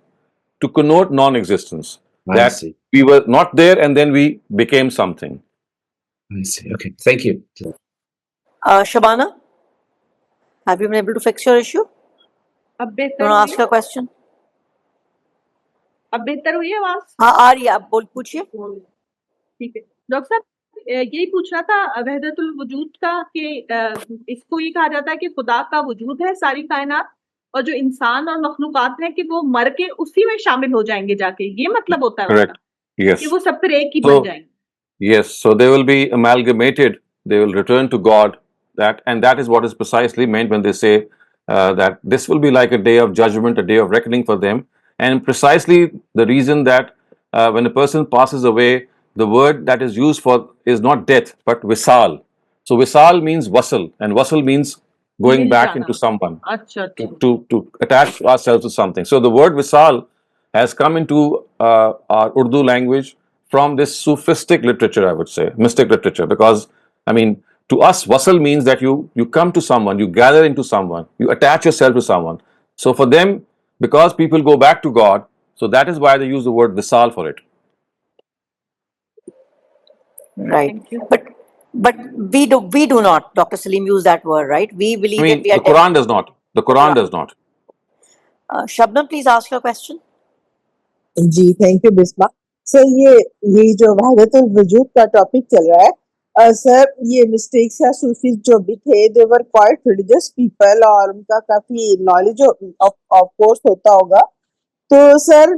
to connote non-existence. I see. We were not there and then we became something. I see. Okay, thank you. Shabana, have you been able to fix your issue? अब You बेहतर want to ask हुई your question? अब बेहतर हुई है आवाज हाँ आ रही है, आप बोल पूछिए. ठीक है डॉक्टर साहब यही पूछना था वहदतुल वजूद का कि इसको ये कहा जाता है कि खुदा का वजूद है सारी कायनात और जो इंसान और मखलूकात हैं कि वो मर के उसी में शामिल हो जाएंगे जाके ये मतलब होता है Correct. उसका Yes. कि वो सब फिर एक ही So- बन जाएंगे Yes, so they will be amalgamated, they will return to God, and that is what is precisely meant when they say that this will be like a day of judgment, a day of reckoning for them. And precisely the reason that when a person passes away, the word that is used for is not death, but visal. So visal means wasal, and wasal means going mill back जाना। into someone, अच्छा to attach ourselves to something. So the word visal has come into our Urdu language from this Sufistic literature, I would say, mystic literature, because to us, wasal means that you come to someone, you gather into someone, you attach yourself to someone. So for them, because people go back to God, so that is why they use the word visal for it. Right. Thank you. But we do not, Dr. Saleem, use that word, right? We believe that we are The Quran does not. The Quran does not. Shabnam, please ask your question. जी thank you Bisma sir ये जो वहदतुल वजूद का topic चल रहा है sir ये mistakes या सूफीज जो भी थे दे वर क्वाइट रिलीजियस पीपल और उनका काफी नॉलेज ऑफ कोर्स होता होगा तो sir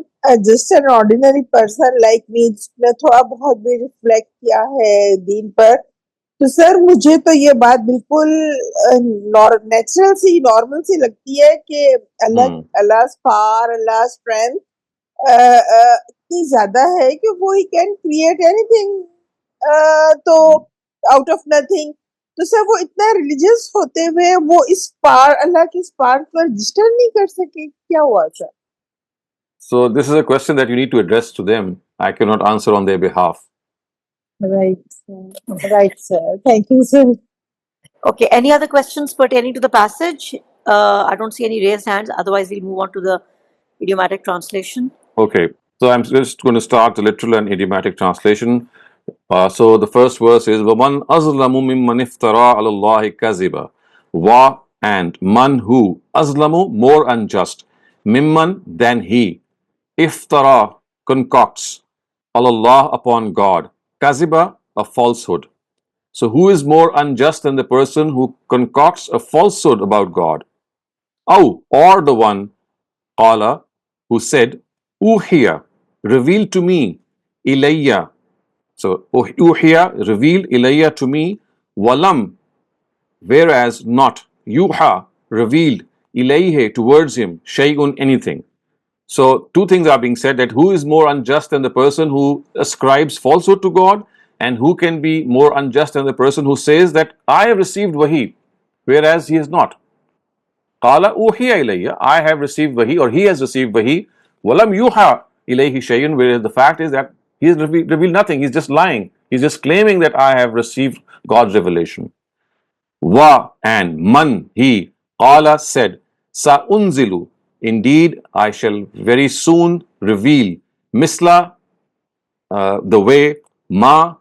just an ordinary person like me जिसने थोड़ा बहुत भी रिफ्लेक्ट किया है दीन पर तो सर मुझे तो ये बात बिल्कुल नेचुरल सी नॉर्मल सी लगती है कि अल्लाह पावर अल्लाह स्ट्रेंथ इतनी ज्यादा है कि वो ही कैन क्रिएट एनीथिंग तो आउट ऑफ नथिंग तो सर वो इतना रिलीजियस होते हुए वो इस पार अल्लाह की इस पार को रजिस्टर नहीं कर सके क्या हुआ sir So this is a question that you need to address to them. I cannot answer on their behalf. right sir thank you sir Okay, any other questions pertaining to the passage? I don't see any raised hands. Otherwise, we'll move on to the idiomatic translation. Okay, so I'm just going to start the literal and idiomatic translation. So the first verse is وَمَنْ أَظْلَمُ مِمَّنِ افْتَرَى عَلَى اللَّهِ كَذِبًا. Wa, and man who, azlamu, more unjust, mimman, than he, iftara, concocts, Allah, upon God, kaziba, a falsehood. So who is more unjust than the person who concocts a falsehood about God? Or the one, qala, who said, uhiya, revealed to me, ilayya. So uhiya, revealed, ilayya, to me, walam, whereas not, yuha, revealed, ilayhi, towards him, shay'un, anything. So two things are being said, that who is more unjust than the person who ascribes falsehood to God, and who can be more unjust than the person who says that I have received wahi, whereas he is not. Qala uhiya ilayya, I have received wahi, or he has received wahi, walam yuha ilayhi shay'un, whereas the fact is that he has revealed nothing, he's just lying, he's just claiming that I have received God's revelation. Wa, and man, he, qala, said, sa unzilu, indeed I shall very soon reveal, misla, the way, ma,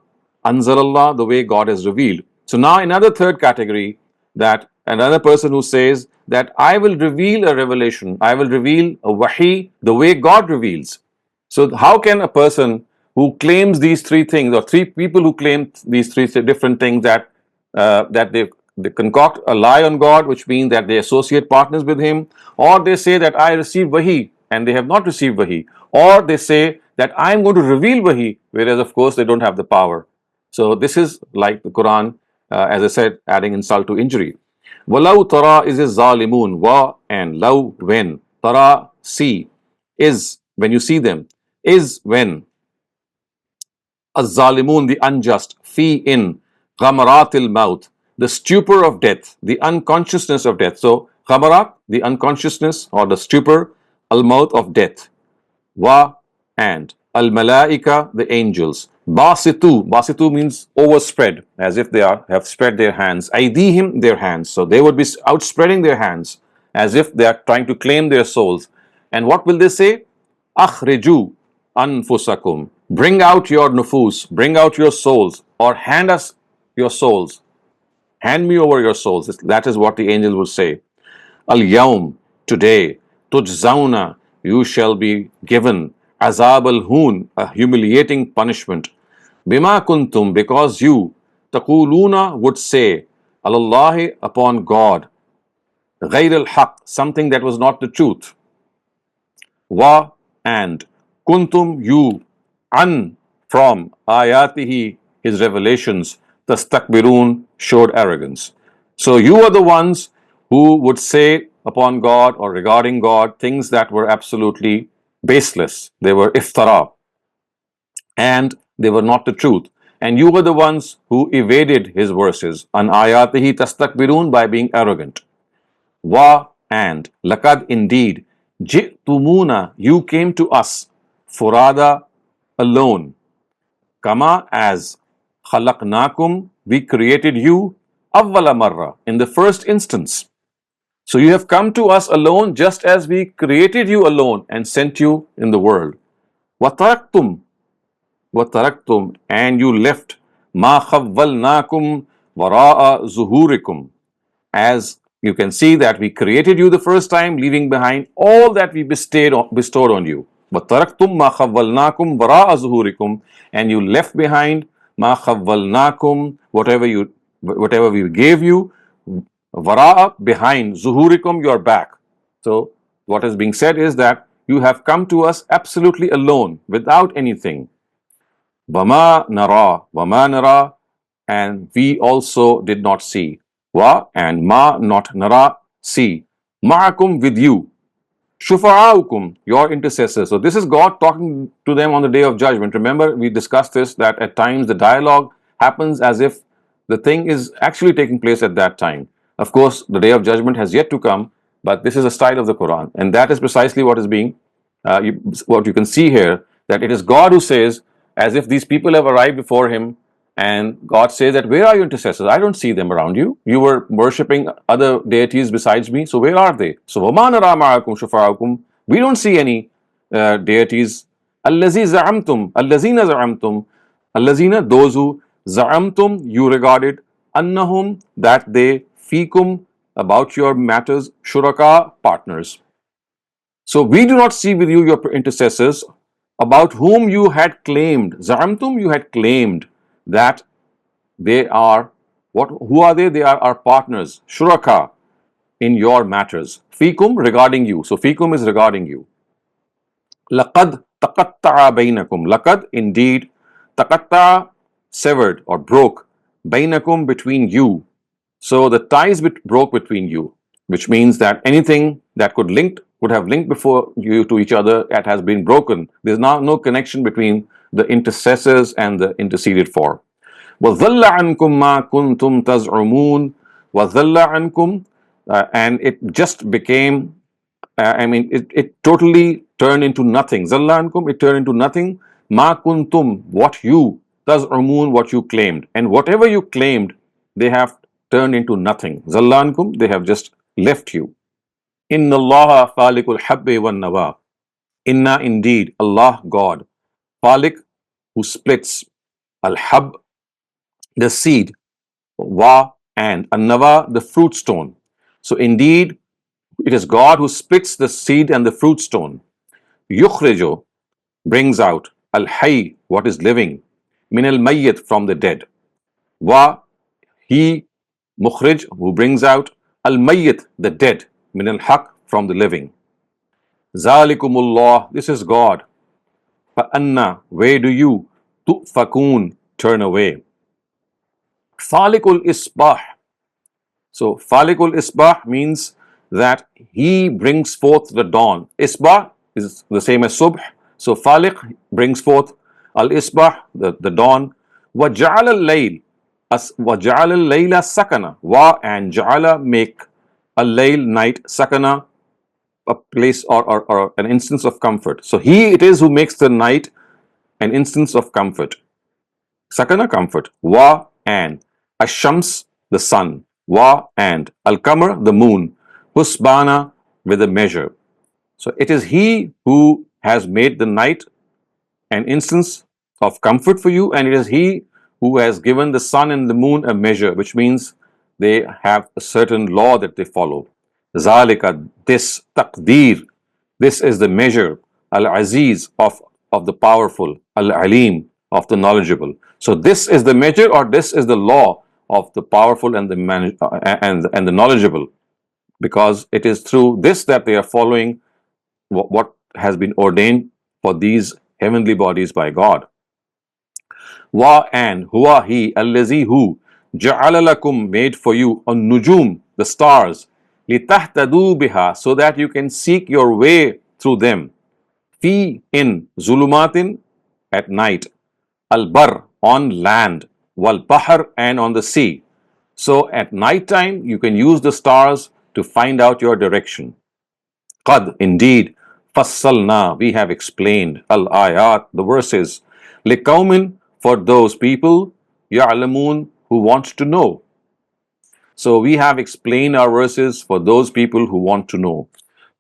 anzalallah, the way God has revealed. So now another third category, that another person who says that I will reveal a revelation, I will reveal a wahi the way God reveals. So how can a person who claims these three things, or three people who claim these three different things, that they concoct a lie on God, which means that they associate partners with Him, or they say that I received wahi and they have not received wahi, or they say that I am going to reveal wahi, whereas of course they don't have the power. So this is like the Quran, as I said, adding insult to injury. Walau tara is zalimun, wa, and law, when, tara, see, is, when you see them, is, when, az-zalimun, the unjust, fi, in, ghamaratil maut, the stupor of death, the unconsciousness of death. So ghamarat, the unconsciousness or the stupor, al-maut, of death, wa, and al-malaika, the angels, basitu means overspread, as if they have spread their hands, aydihim, their hands, so they would be outspreading their hands as if they are trying to claim their souls. And what will they say? Akhriju anfusakum, bring out your nufus, bring out your souls, or hand us your souls, hand me over your souls. That is what the angel will say. Al yawm, today, tujzauna, you shall be given, azab al hoon, a humiliating punishment, bima kuntum, because you, taquluna, would say, alallahi, upon God, ghayr al haq, something that was not the truth, wa, and kuntum, you, an, from, ayatihi, his revelations, tastakbirun, showed arrogance. So you are the ones who would say upon God or regarding God things that were absolutely baseless. They were iftara, and they were not the truth. And you were the ones who evaded his verses, an ayatihi tastakbirun, by being arrogant. Wa, and lakad, indeed, ji'tumuna, you came to us, furada, alone, kama, as, khalaqnakum, we created you, awwala marra, in the first instance. So you have come to us alone, just as we created you alone and sent you in the world. وَتَرَكْتُمْ وَتَرَكْتُمْ, and you left, مَا خَوَّلْنَاكُمْ وَرَاءَ ظُهُورِكُمْ, as you can see that we created you the first time, leaving behind all that we bestowed on you. وَتَرَكْتُمْ مَا خَوَّلْنَاكُمْ وَرَاءَ ظُهُورِكُمْ, and you left behind, مَا خَوَّلْنَاكُمْ, whatever we gave you, vara'a, behind, zuhurikum, your back. So what is being said is that you have come to us absolutely alone, without anything. Wama nara, and we also did not see. Wa, and ma, not, nara, see. Ma'akum, with you. Shufa'aukum, your intercessors. So this is God talking to them on the day of judgment. Remember, we discussed this, that at times the dialogue happens as if the thing is actually taking place at that time. Of course, the day of judgment has yet to come, but this is a style of the Quran, and that is precisely what is being, what you can see here, that it is God who says, as if these people have arrived before Him, and God says that, where are your intercessors? I don't see them around you. You were worshipping other deities besides me, so where are they? So وَمَا نَرَى مَعَكُمْ شُفَعَاكُمْ, we don't see any deities. الَّذِينَ زَعَمْتُمْ Allazina, those who za'amtum, you regarded, annahum, that they, fikum, about your matters, shuraka, partners. So we do not see with you your intercessors about whom you had claimed, za'amtum, you had claimed that they are, what? Who are they? They are our partners, shuraka, in your matters. Fikum, regarding you. So fikum is regarding you. Laqad taqatta'a bainakum. Laqad, indeed, taqatta'a, severed or broke, bainakum, between you. So the ties broke between you, which means that anything that would have linked before you to each other, that has been broken. There's now no connection between the intercessors and the interceded for. وَظَلَّ عَنْكُمْ مَا كُنْتُمْ تَزْعُمُونَ وَظَلَّ عَنْكُمْ, and it just became, it totally turned into nothing. Zalla ankum, it turned into nothing. Ma kuntum, what you, taz'umun, what you claimed. And whatever you claimed, they have turned into nothing. Zalla ankum, they have just left you. Inna Allaha falikul habbi wan nawa. Inna, indeed, Allah, God, falik, who splits, al-hab, the seed, wa, and an-nawa, the fruit stone. So indeed, it is God who splits the seed and the fruit stone. Yukhrijo, brings out, al-hayy, what is living, min al-mayyit, from the dead. Wa, he, mukhrij, who brings out, al-mayyit, the dead, min al-haq, from the living. Zalikumullah, this is God. Fa-anna, where do you, tu'fakun, turn away. Falikul isbah. So falikul isbah means that he brings forth the dawn. Isbah is the same as subh. So falik brings forth al-isbah, the dawn. وَجَعَلَ اللَّيْلَ وَجَعَلَ اللَّيْلَ sakana. Wa, and ja'ala, make, al-layl, night, sakana, a place or an instance of comfort. So he it is who makes the night an instance of comfort. Sakana, comfort. Wa, and Ash-Shams, the sun. Wa, and Al-Qamar, the moon. Husbana, with a measure. So it is he who has made the night an instance of comfort for you, and it is he who has given the sun and the moon a measure, which means they have a certain law that they follow. Zalika, this, taqdeer, this is the measure, al-aziz, of the powerful, al-alim, of the knowledgeable. So this is the measure, or this is the law of the powerful and the knowledgeable, because it is through this that they are following what has been ordained for these heavenly bodies by God. Wa, and huwa, he, allazi, who, ja'ala lakum, made for you, an-nujum, the stars, litahtadu biha, so that you can seek your way through them. Fi, in, zulumatin, at night, al-bar, on land, wal-bahr, and on the sea. So at night time you can use the stars to find out your direction. Qad, indeed, fassalna, we have explained, al-ayat, the verses, liqaumin, for those people, ya'lamun, who want to know. So we have explained our verses for those people who want to know.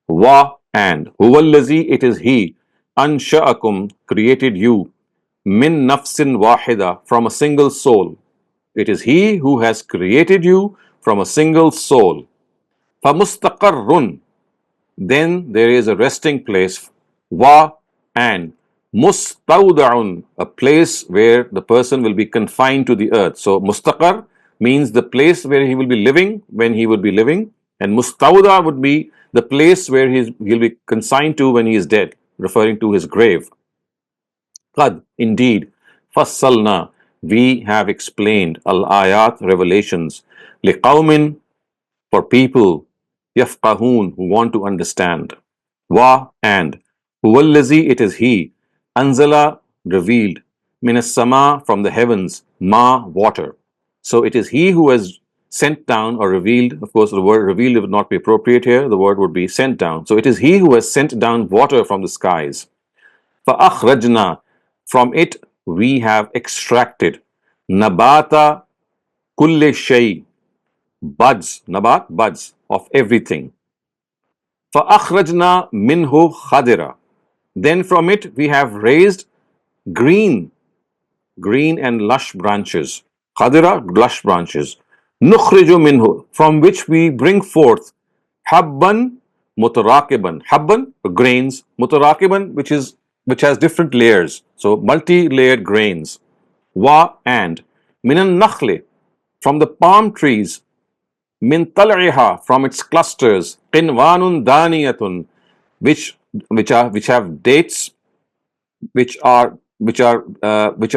Wa, and huwallazi, it is he, ansha'akum, created you, min nafsin wahida, from a single soul. It is he who has created you from a single soul. Famustaqarrun, then there is a resting place. Wa, and mustawda'un, a place where the person will be confined to the earth. So mustaqar means the place where he will be living when he would be living, and mustawda would be the place where he'll be consigned to when he is dead, referring to his grave. Qad, indeed, fassalna, we have explained, al-ayat, revelations, liqaumin, for people, yafqahun, who want to understand. Wa, and huwallazi, it is he, anzala, revealed, minas sama, from the heavens, ma, water. So it is he who has sent down or revealed. Of course, the word revealed would not be appropriate here. The word would be sent down. So it is he who has sent down water from the skies. فَأَخْرَجْنَا, from it we have extracted, nabata kulli shay, buds, nabat, buds of everything. فَأَخْرَجْنَا minhu khadira, then from it we have raised green green and lush branches. Khadira, lush branches. Nukhriju minhu, from which we bring forth habban mutarakiban. Habban, grains. Mutarakiban, which has different layers. So multi-layered grains. Wa, and minan nakhli, from the palm trees. Min tal'iha, from its clusters. Qinwanun daniyatun, which have dates which are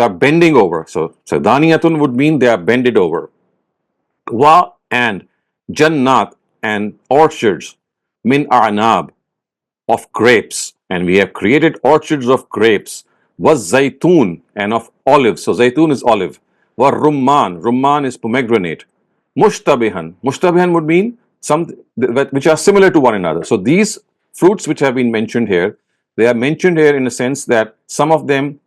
bending over. So daniyatun would mean they are bended over. Wa, and jannat, and orchards. Min a'nab, of grapes, and we have created orchards of grapes. Was zaytun, and of olives. So zaytun is olive. Wa rumman is pomegranate. Mushtabihan would mean some which are similar to one another. So these fruits which have been mentioned here, they are mentioned here in a sense that some of them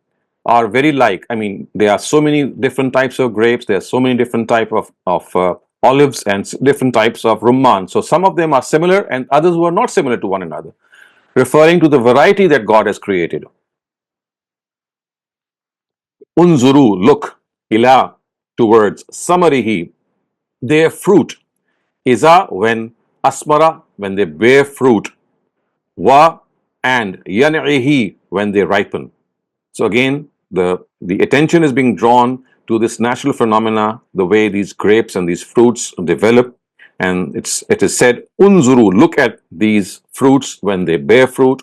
are very like. I mean, there are so many different types of grapes. There are so many different type of olives and different types of rumman. So some of them are similar, and others were not similar to one another, referring to the variety that God has created. Unzuru, look, ila, towards, samarihi, their fruit, iza, when, asmara, when they bear fruit, wa, and yan'ihi, when they ripen. So again, the attention is being drawn to this natural phenomena, the way these grapes and these fruits develop. And it is said, unzuru, look at these fruits when they bear fruit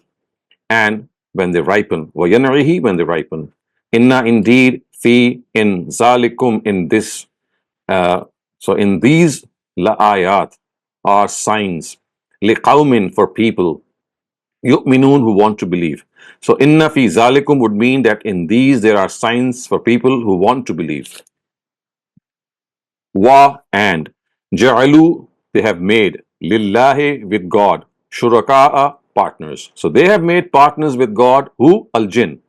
and when they ripen. Wa yan'ihi, when they ripen. Inna, indeed, fi, in zalikum, in this. So in these la ayat are signs, liqaumin, for people, yu'minun, who want to believe. So inna fi zalikum would mean that in these there are signs for people who want to believe. Wa, and ja'alu, they have made, lillahi, with God, shuraka'a, partners. So they have made partners with God, who? Al jinn.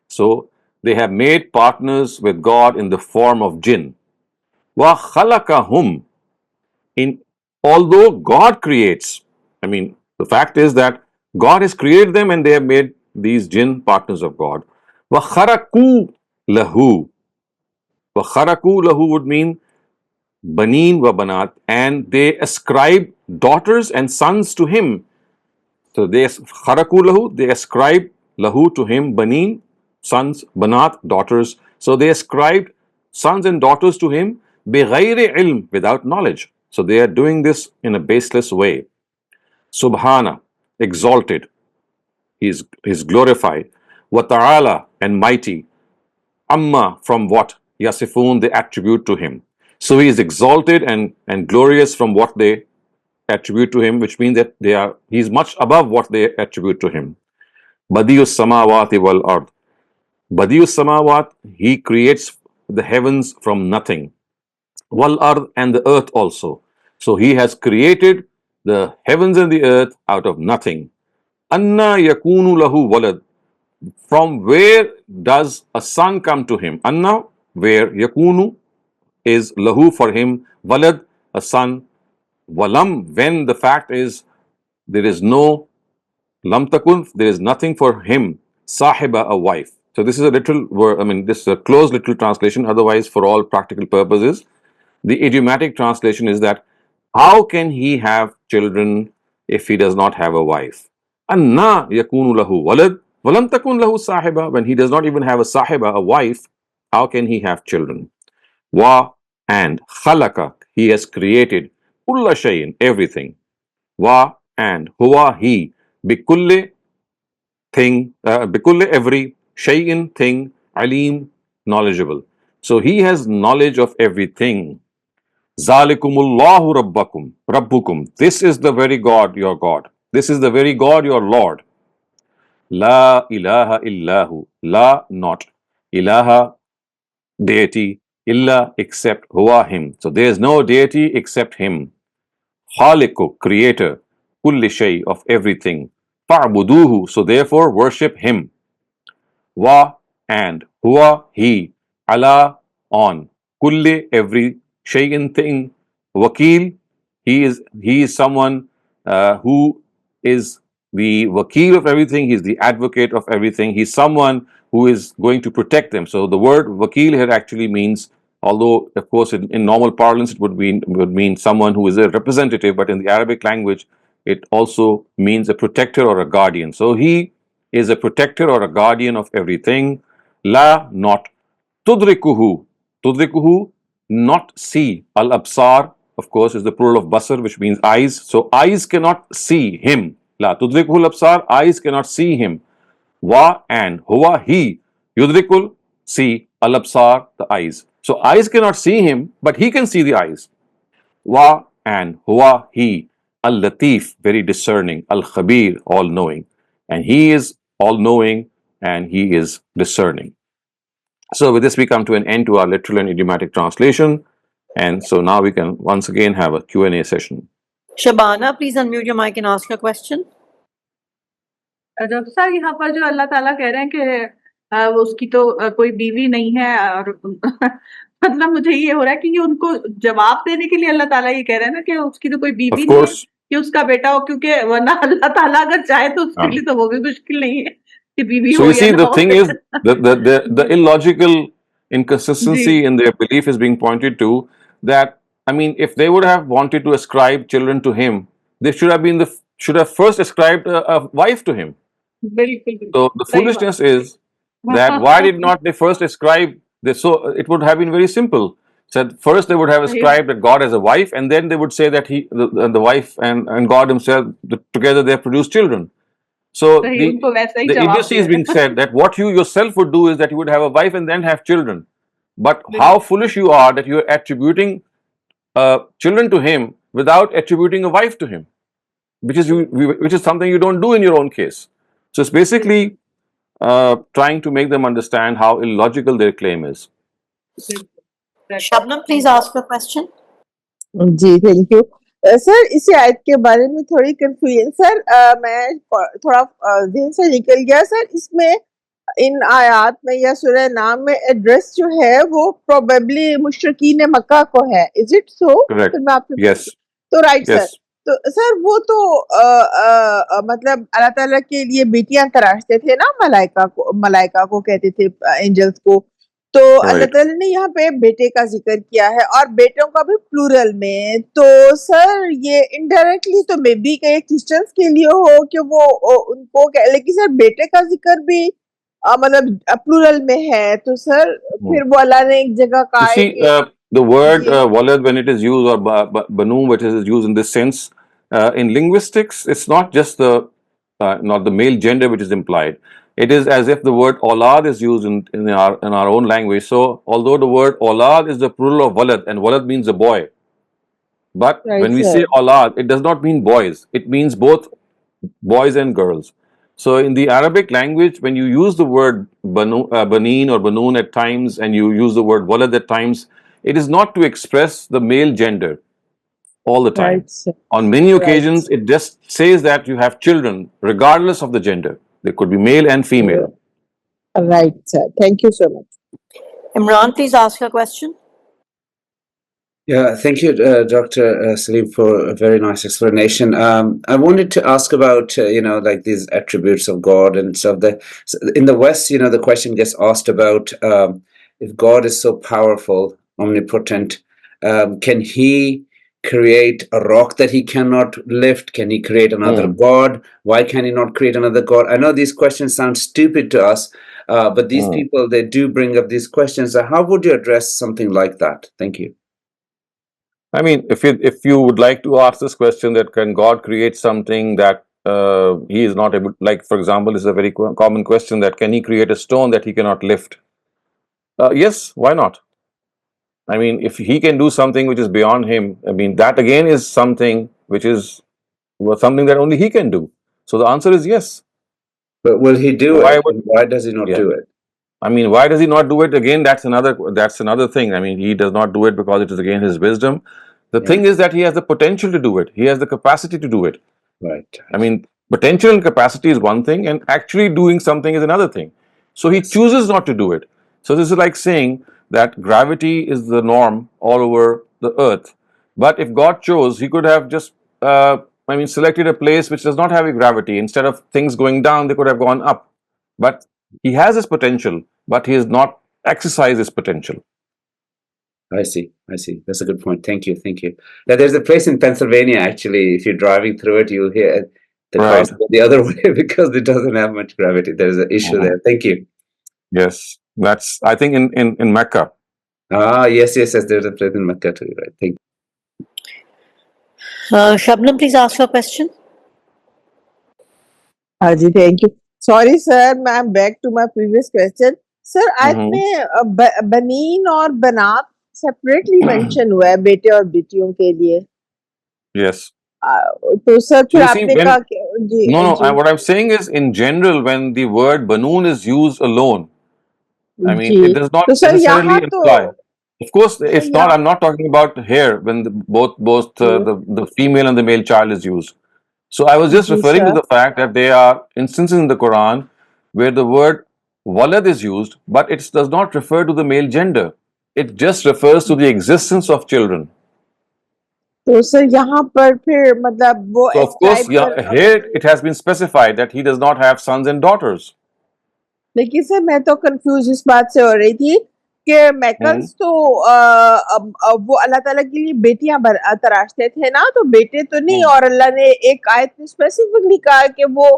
So they have made partners with God in the form of jinn. Wa khalaqahum, in although God creates, I mean, the fact is that God has created them and they have made these jinn partners of God. Wa kharaku lahu. Wa kharaku lahu would mean baneen wa banat, and they ascribe daughters and sons to him. So they kharaku lahu, they ascribe lahu to him, baneen, sons, banat, daughters. So they ascribed sons and daughters to him, bighayri ilm, without knowledge. So they are doing this in a baseless way. Subhana, exalted, he is glorified. Wa ta'ala, and mighty. Amma, from what? Yasifun, they attribute to him. So he is exalted and glorious from what they attribute to him, which means that he is much above what they attribute to him. Badius samawati wal ard. Badius samawat, he creates the heavens from nothing. Wal ard, and the earth also. So he has created the heavens and the earth out of nothing. Anna yakunu lahu walad. From where does a son come to him? Anna, where, yakunu is lahu, for him, walad, a son, walam, when the fact is there is no, lam takun, there is nothing for him, sahiba, a wife. So this is a literal word, I mean, this is a closed literal translation. Otherwise, for all practical purposes, the idiomatic translation is that how can he have children if he does not have a wife? Anna yakunu lahu walad walam takun lahu sahiba, when he does not even have a sahiba, a wife, how can he have children? Wa, and khalaqa, he has created, kulla shayin, everything. Wa, and huwa, he, bikulli, thing, bikulli, every, shayin, thing, alim, knowledgeable. So he has knowledge of everything. Zalikumullahu rabbukum. This is the very God, your God. This is the very God, your Lord. La ilaha illahu. La, not. Ilaha, deity. Illa, except. Huwa, him. So there is no deity except him. Khaliku, creator. Kulli shay, of everything. Fa'buduhu. So therefore worship him. Wa, and. Huwa, he. Ala, on. Kulli, every. Shayin, thing. Wakil, he is someone who is the wakil of everything, he's the advocate of everything, he's someone who is going to protect them. So the word wakil here actually means, although of course in normal parlance it would mean someone who is a representative, but in the Arabic language it also means a protector or a guardian. So he is a protector or a guardian of everything. La, not. Tudrikuhu. Tudrikuhu, not see. Al absar, of course, is the plural of basar, which means eyes. So eyes cannot see him. La tudrikuhu al absar, eyes cannot see him. Wa, and huwa, he. Yudrikul, see. Al absar, the eyes. So eyes cannot see him, but he can see the eyes. Wa, and huwa, he. Al latif, very discerning. Al khabir, all knowing. And he is all knowing and he is discerning. So with this, we come to an end to our literal and idiomatic translation. And so now we can once again have a Q&A session. Shabana, please unmute your mic and ask your question. Doctor साहब यहाँ पर जो अल्लाह ताला कह रहे हैं कि वो उसकी तो कोई बीवी नहीं है और मतलब मुझे ये हो रहा है कि ये उनको जवाब देने के लिए अल्लाह ताला ये कह रहे हैं ना कि उसकी तो कोई बीवी नहीं है कि उसका बेटा हो, क्योंकि वरना अल्लाह ताला अगर चाहे तो उसके लिए तो वो भी मुश्किल नहीं है कि बीवी So हो you see, या ना the हो। thing is, the illogical inconsistency in their belief is being pointed to, that, I mean, if they would have wanted to ascribe children to him, they should have first ascribed a wife to him. बिल्कुल So the foolishness is that why did not they first ascribe this? So it would have been very simple. Said first they would have ascribed that God as a wife, and then they would say that the wife and God himself, together they have produced children. So the idiocy is being said that what you yourself would do is that you would have a wife and then have children. But how foolish you are that you are attributing children to him without attributing a wife to him, which is something you don't do in your own case. So it's basically trying to make them understand how illogical their claim is. Shabnam, please ask your question. जी thank you sir. इसी आयत के बारे में थोड़ी confusion sir, मैं थोड़ा ध्यान से निकल गया सर। इसमें इन आयात में या सूरह नाम में एड्रेस जो है वो प्रोबेबली मुशरिकीन मक्का को है, is it so? Correct. Yes. तो राइट सर। तो सर वो तो मतलब अल्लाह ताला के लिए बेटियां तराशते थे ना, मलाइका को कहते थे, एंजल्स को। तो अल्लाह ताला ने यहाँ पे बेटे का जिक्र किया है और बेटों का भी प्लूरल में। तो सर ये इनडायरेक्टली तो मे बी कहीं क्रिश्चियंस के लिए हो कि वो उनको लेकिन सर बेटे का जिक्र भी मतलब प्लूरल में है। तो सर फिर वो अल्लाह ने एक जगह कहा है कि the word walad, when it is used, or banu, which is used in this sense, in linguistics, it's not just not the male gender which is implied. It is as if the word aulad is used in our own language. So although the word aulad is the plural of walad, and walad means a boy, but when we say aulad, it does not mean boys. It means both boys and girls. So in the Arabic language, when you use the word baneen or banoon at times, and you use the word walad at times, it is not to express the male gender all the time. On many occasions, it just says that you have children, regardless of the gender. They could be male and female. Right, sir. Thank you so much. Imran, please ask your question. Yeah, thank you, Dr. Saleem, for a very nice explanation. I wanted to ask about, like these attributes of God and stuff. In the West, the question gets asked about if God is so powerful, omnipotent, can he create a rock that he cannot lift? Can he create another God? Why can he not create another God? I know these questions sound stupid to us, but these people, they do bring up these questions. So how would you address something like that? Thank you. I mean, if you would like to ask this question, that can God create something that he is not able, like for example, this is a very common question, that can he create a stone that he cannot lift? Yes, why not? I mean, if he can do something which is beyond him, I mean, that again is something which is something that only he can do. So the answer is yes. But will he do it? Why does he not do it? I mean, why does he not do it? Again, that's another thing. I mean, he does not do it because it is again his wisdom. The thing is that he has the potential to do it. He has the capacity to do it. Right. I mean, potential and capacity is one thing, and actually doing something is another thing. So he chooses not to do it. So this is like saying that gravity is the norm all over the earth. But if God chose, he could have just selected a place which does not have a gravity. Instead of things going down, they could have gone up. But he has his potential, but he has not exercised his potential. I see. That's a good point. Thank you. Now, there's a place in Pennsylvania, actually, if you're driving through it, you'll hear the cars go the other way because it doesn't have much gravity. There's an issue there. Thank you. Yes, that's, I think, in Mecca. Yes. There's a place in Mecca too, right? Thank you. Shabnam, please ask your question. Haji, thank you. Sorry, sir, I'm back to my previous question. Sir, आयत में बनीन और बनात separately mention हुआ है बेटे और बेटियों के लिए. Yes. तो सर फिर you see, आपने कहा कि जी No, जी, what I'm saying is, in general, when the word banoon is used alone, I mean, जी. it does not तो सर necessarily यहाँ imply. तो Of course, it's sir not. यहाँ I'm not talking about here when both the female and the male child is used. So I was just जी referring to sir the fact that there are instances in the Quran where the word walad is used, but it does not refer to the male gender. It just refers to the existence of children. तो sir यहाँ पर फिर मतलब वो So of course, type पर here it has been specified that he does not have sons and daughters. लेकिन sir मैं तो कंफ्यूज इस बात से हो रही थी कि मैकल्स तो वो अल्लाह ताला के लिए बेटियां तराशते थे ना, तो बेटे तो नहीं, और अल्लाह ने एक आयत में स्पेसिफिकली कहा कि वो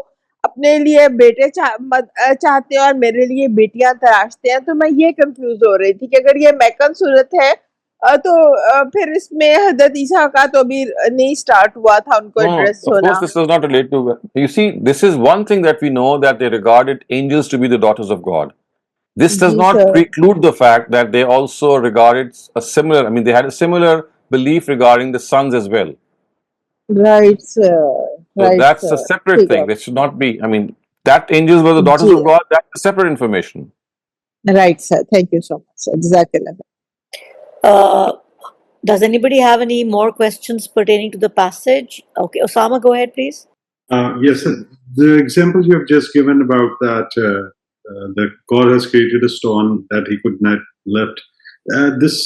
अपने लिए बेटे चाहते हैं और मेरे लिए बेटियां तराशते हैं. तो मैं ये कंफ्यूज हो रही थी कि अगर ये मैकल सूरत है तो फिर इसमें हजरत ईसा का तो अभी नहीं स्टार्ट हुआ था उनको No, एड्रेस of होना. course, this does not relate to. You see, this is one thing that we know, that they regarded angels to be the daughters of God. This does जी not sir. preclude the fact that they also regarded a similar, they had a similar belief regarding the sons as well. Right sir, So right that's a sir, separate ठीक है thing. That should not be, that angels were the daughters ji. of God, that's a separate information. Right, sir. Thank you so much, sir. Jazakallah. Does anybody have any more questions pertaining to the passage? Okay, Osama, go ahead, please. Yes, sir. The example you have just given about that that God has created a stone that he could not lift. This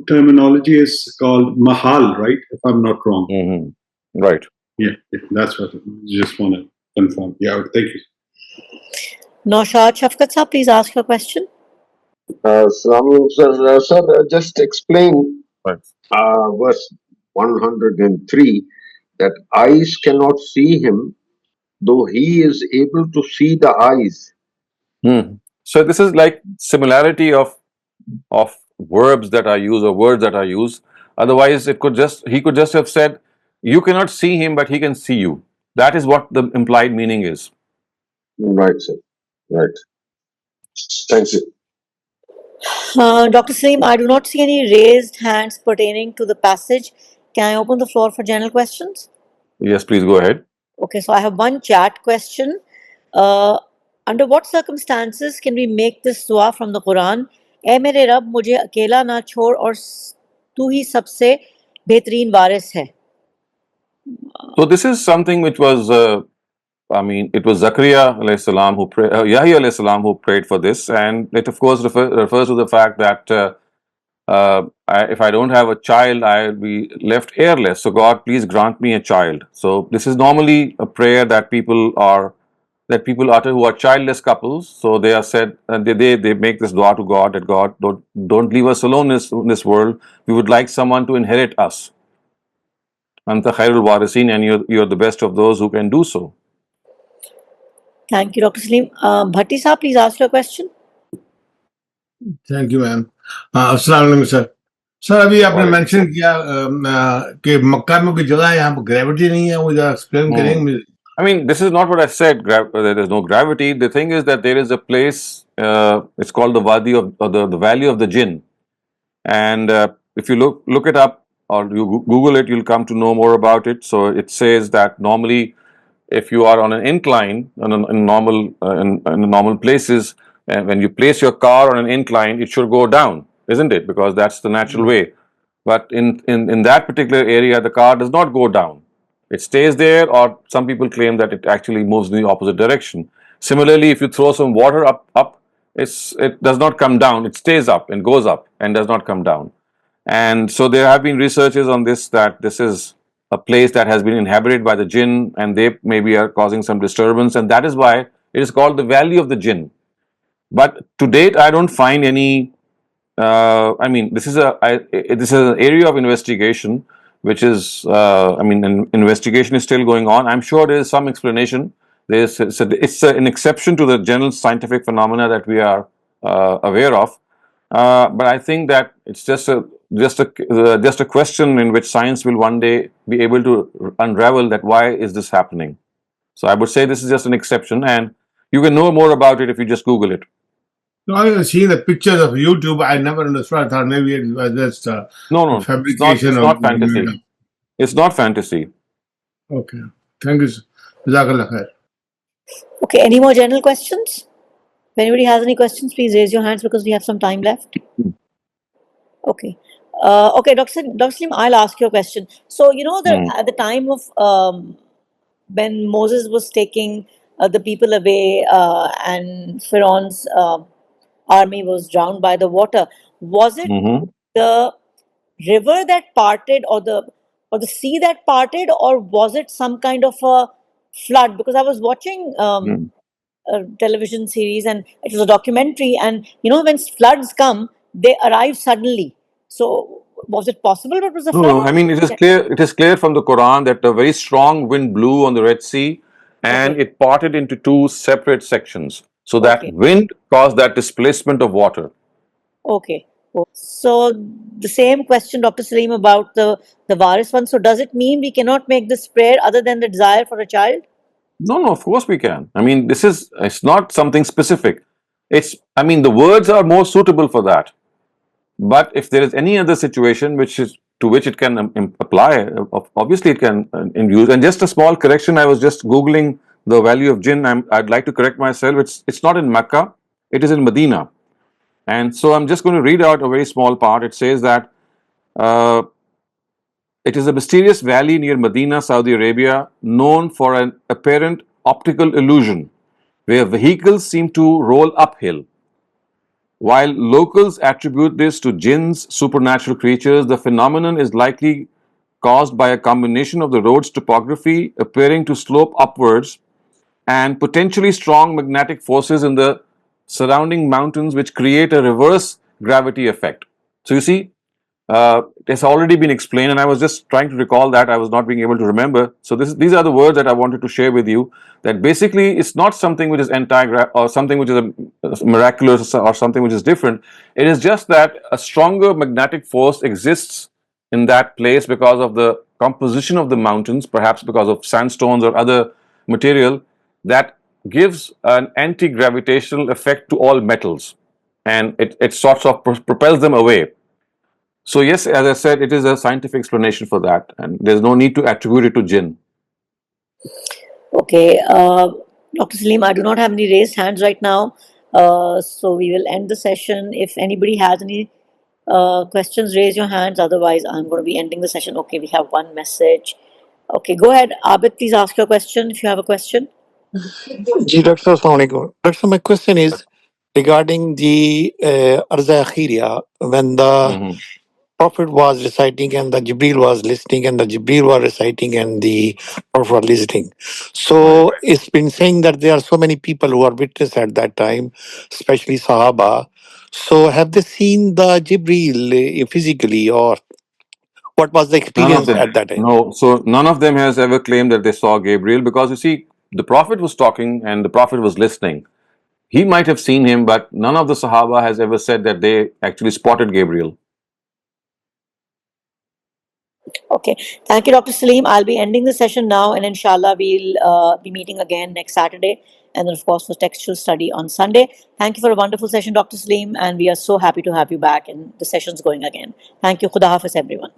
terminology is called mahal, right? If I'm not wrong. Right. Yeah, that's what I just want to confirm. Yeah, thank you. Naushad Shafqat Saab, please ask your question. Sir, just explain Right. verse 103 that eyes cannot see him, though he is able to see the eyes. So this is like similarity of verbs that are used or words that are used. Otherwise, he could just have said, "You cannot see him, but he can see you." That is what the implied meaning is. Right, sir. Right. Thank you. Dr. Saleem, I do not see any raised hands pertaining to the passage. Can I open the floor for general questions? Yes, please go ahead. Okay, so I have one chat question. Under what circumstances can we make this dua from the Quran? ए मेरे रब मुझे अकेला ना छोड़ और तू ही सबसे बेहतरीन वारिस है. So this is something which was, it was Zakaria alayhi salam who prayed, Yahya alayhi salam who prayed for this, and it of course refers to the fact that if I don't have a child, I'll be left heirless. So God, please grant me a child. So this is normally a prayer that people utter who are childless couples. So they are said, and they make this dua to God, that God, don't leave us alone in this world. We would like someone to inherit us. Anta khairul warisin, and you're the best of those who can do so. Thank you, Dr. Saleem. Bhatti Saab, please ask your question. Thank you ma'am. अस्सलाम वालेकुम sir. Sir अभी आपने mention किया कि मक्का में कोई जगह है यहाँ पर ग्रेविटी नहीं है, वो जरा एक्सप्लेन करेंगे. This is not what I said. There is no gravity. The thing is that there is a place. It's called the Wadi of the Valley of the Jinn, and if you look it up or you Google it, you'll come to know more about it. So it says that normally, if you are on an incline in normal places, and when you place your car on an incline, it should go down, isn't it? Because that's the natural way. But in that particular area, the car does not go down. It stays there, or some people claim that it actually moves in the opposite direction. Similarly, if you throw some water up, it does not come down. It stays up and goes up and does not come down. And so there have been researches on this, that this is a place that has been inhabited by the jinn, and they maybe are causing some disturbance, and that is why it is called the valley of the jinn. But to date, I don't find any. I mean, this is an area of investigation, which is, investigation is still going on. I'm sure there is some explanation. It's an exception to the general scientific phenomena that we are aware of. But I think that it's just a question in which science will one day be able to unravel that why is this happening. So I would say this is just an exception, and you can know more about it if you just Google it. No, I was seeing the pictures of YouTube. I never understood. I thought maybe it was just No, fabrication. it's not fantasy. It's not fantasy. Okay. Thank you, sir. Jazakallah khair. Okay, any more general questions? If anybody has any questions, please raise your hands because we have some time left. Okay. Okay, Dr. Saleem, I'll ask you a question. So, at the time of when Moses was taking the people away and Pharaoh's army was drowned by the water, was it the river that parted or the sea that parted, or was it some kind of a flood? Because I was watching a television series and it was a documentary, and when floods come, they arrive suddenly. So was it possible that it was a flood? No, I mean, it is clear. It is clear from the Quran that a very strong wind blew on the Red Sea, and it parted into two separate sections. So that wind caused that displacement of water. Okay. So the same question, Dr. Saleem, about the Varis one. So does it mean we cannot make this prayer other than the desire for a child? No, of course we can. I mean, it's not something specific. The words are more suitable for that. But if there is any other situation to which it can apply, obviously it can use. And just a small correction, I was just Googling the value of jinn. I'd like to correct myself. It's not in Mecca, it is in Medina. And so I'm just going to read out a very small part. It says that it is a mysterious valley near Medina, Saudi Arabia, known for an apparent optical illusion, where vehicles seem to roll uphill. While locals attribute this to jinns, supernatural creatures, the phenomenon is likely caused by a combination of the road's topography appearing to slope upwards and potentially strong magnetic forces in the surrounding mountains, which create a reverse gravity effect. So you see, it has already been explained, and I was just trying to recall that. I was not being able to remember. So these are the words that I wanted to share with you, that basically it's not something which is or something which is miraculous or something which is different. It is just that a stronger magnetic force exists in that place because of the composition of the mountains, perhaps because of sandstones or other material, that gives an anti-gravitational effect to all metals, and it sort of propels them away. So yes, as I said, it is a scientific explanation for that, and there's no need to attribute it to jinn. Okay, Dr. Saleem, I do not have any raised hands right now, so we will end the session. If anybody has any questions, raise your hands. Otherwise, I'm going to be ending the session. Okay, we have one message. Okay, go ahead, Ahmed. Please ask your question if you have a question. Ji, Dr. Assalamualaikum. Doctor, my question is regarding the Arza Akhiriya, when the Prophet was reciting and the Jibreel was listening, and the Jibreel was reciting and the Prophet was listening. So it's been saying that there are so many people who are witness at that time, especially Sahaba. So have they seen the Jibreel physically, or what was the experience at that time? No, so none of them has ever claimed that they saw Gabriel, because you see, the Prophet was talking and the Prophet was listening. He might have seen him, but none of the Sahaba has ever said that they actually spotted Gabriel. Okay, thank you, Dr. Saleem. I'll be ending the session now, and inshallah we'll be meeting again next Saturday, and then of course for textual study on Sunday. Thank you for a wonderful session, Dr. Saleem, and we are so happy to have you back, and the session's going again. Thank you. Khuda Hafiz, everyone.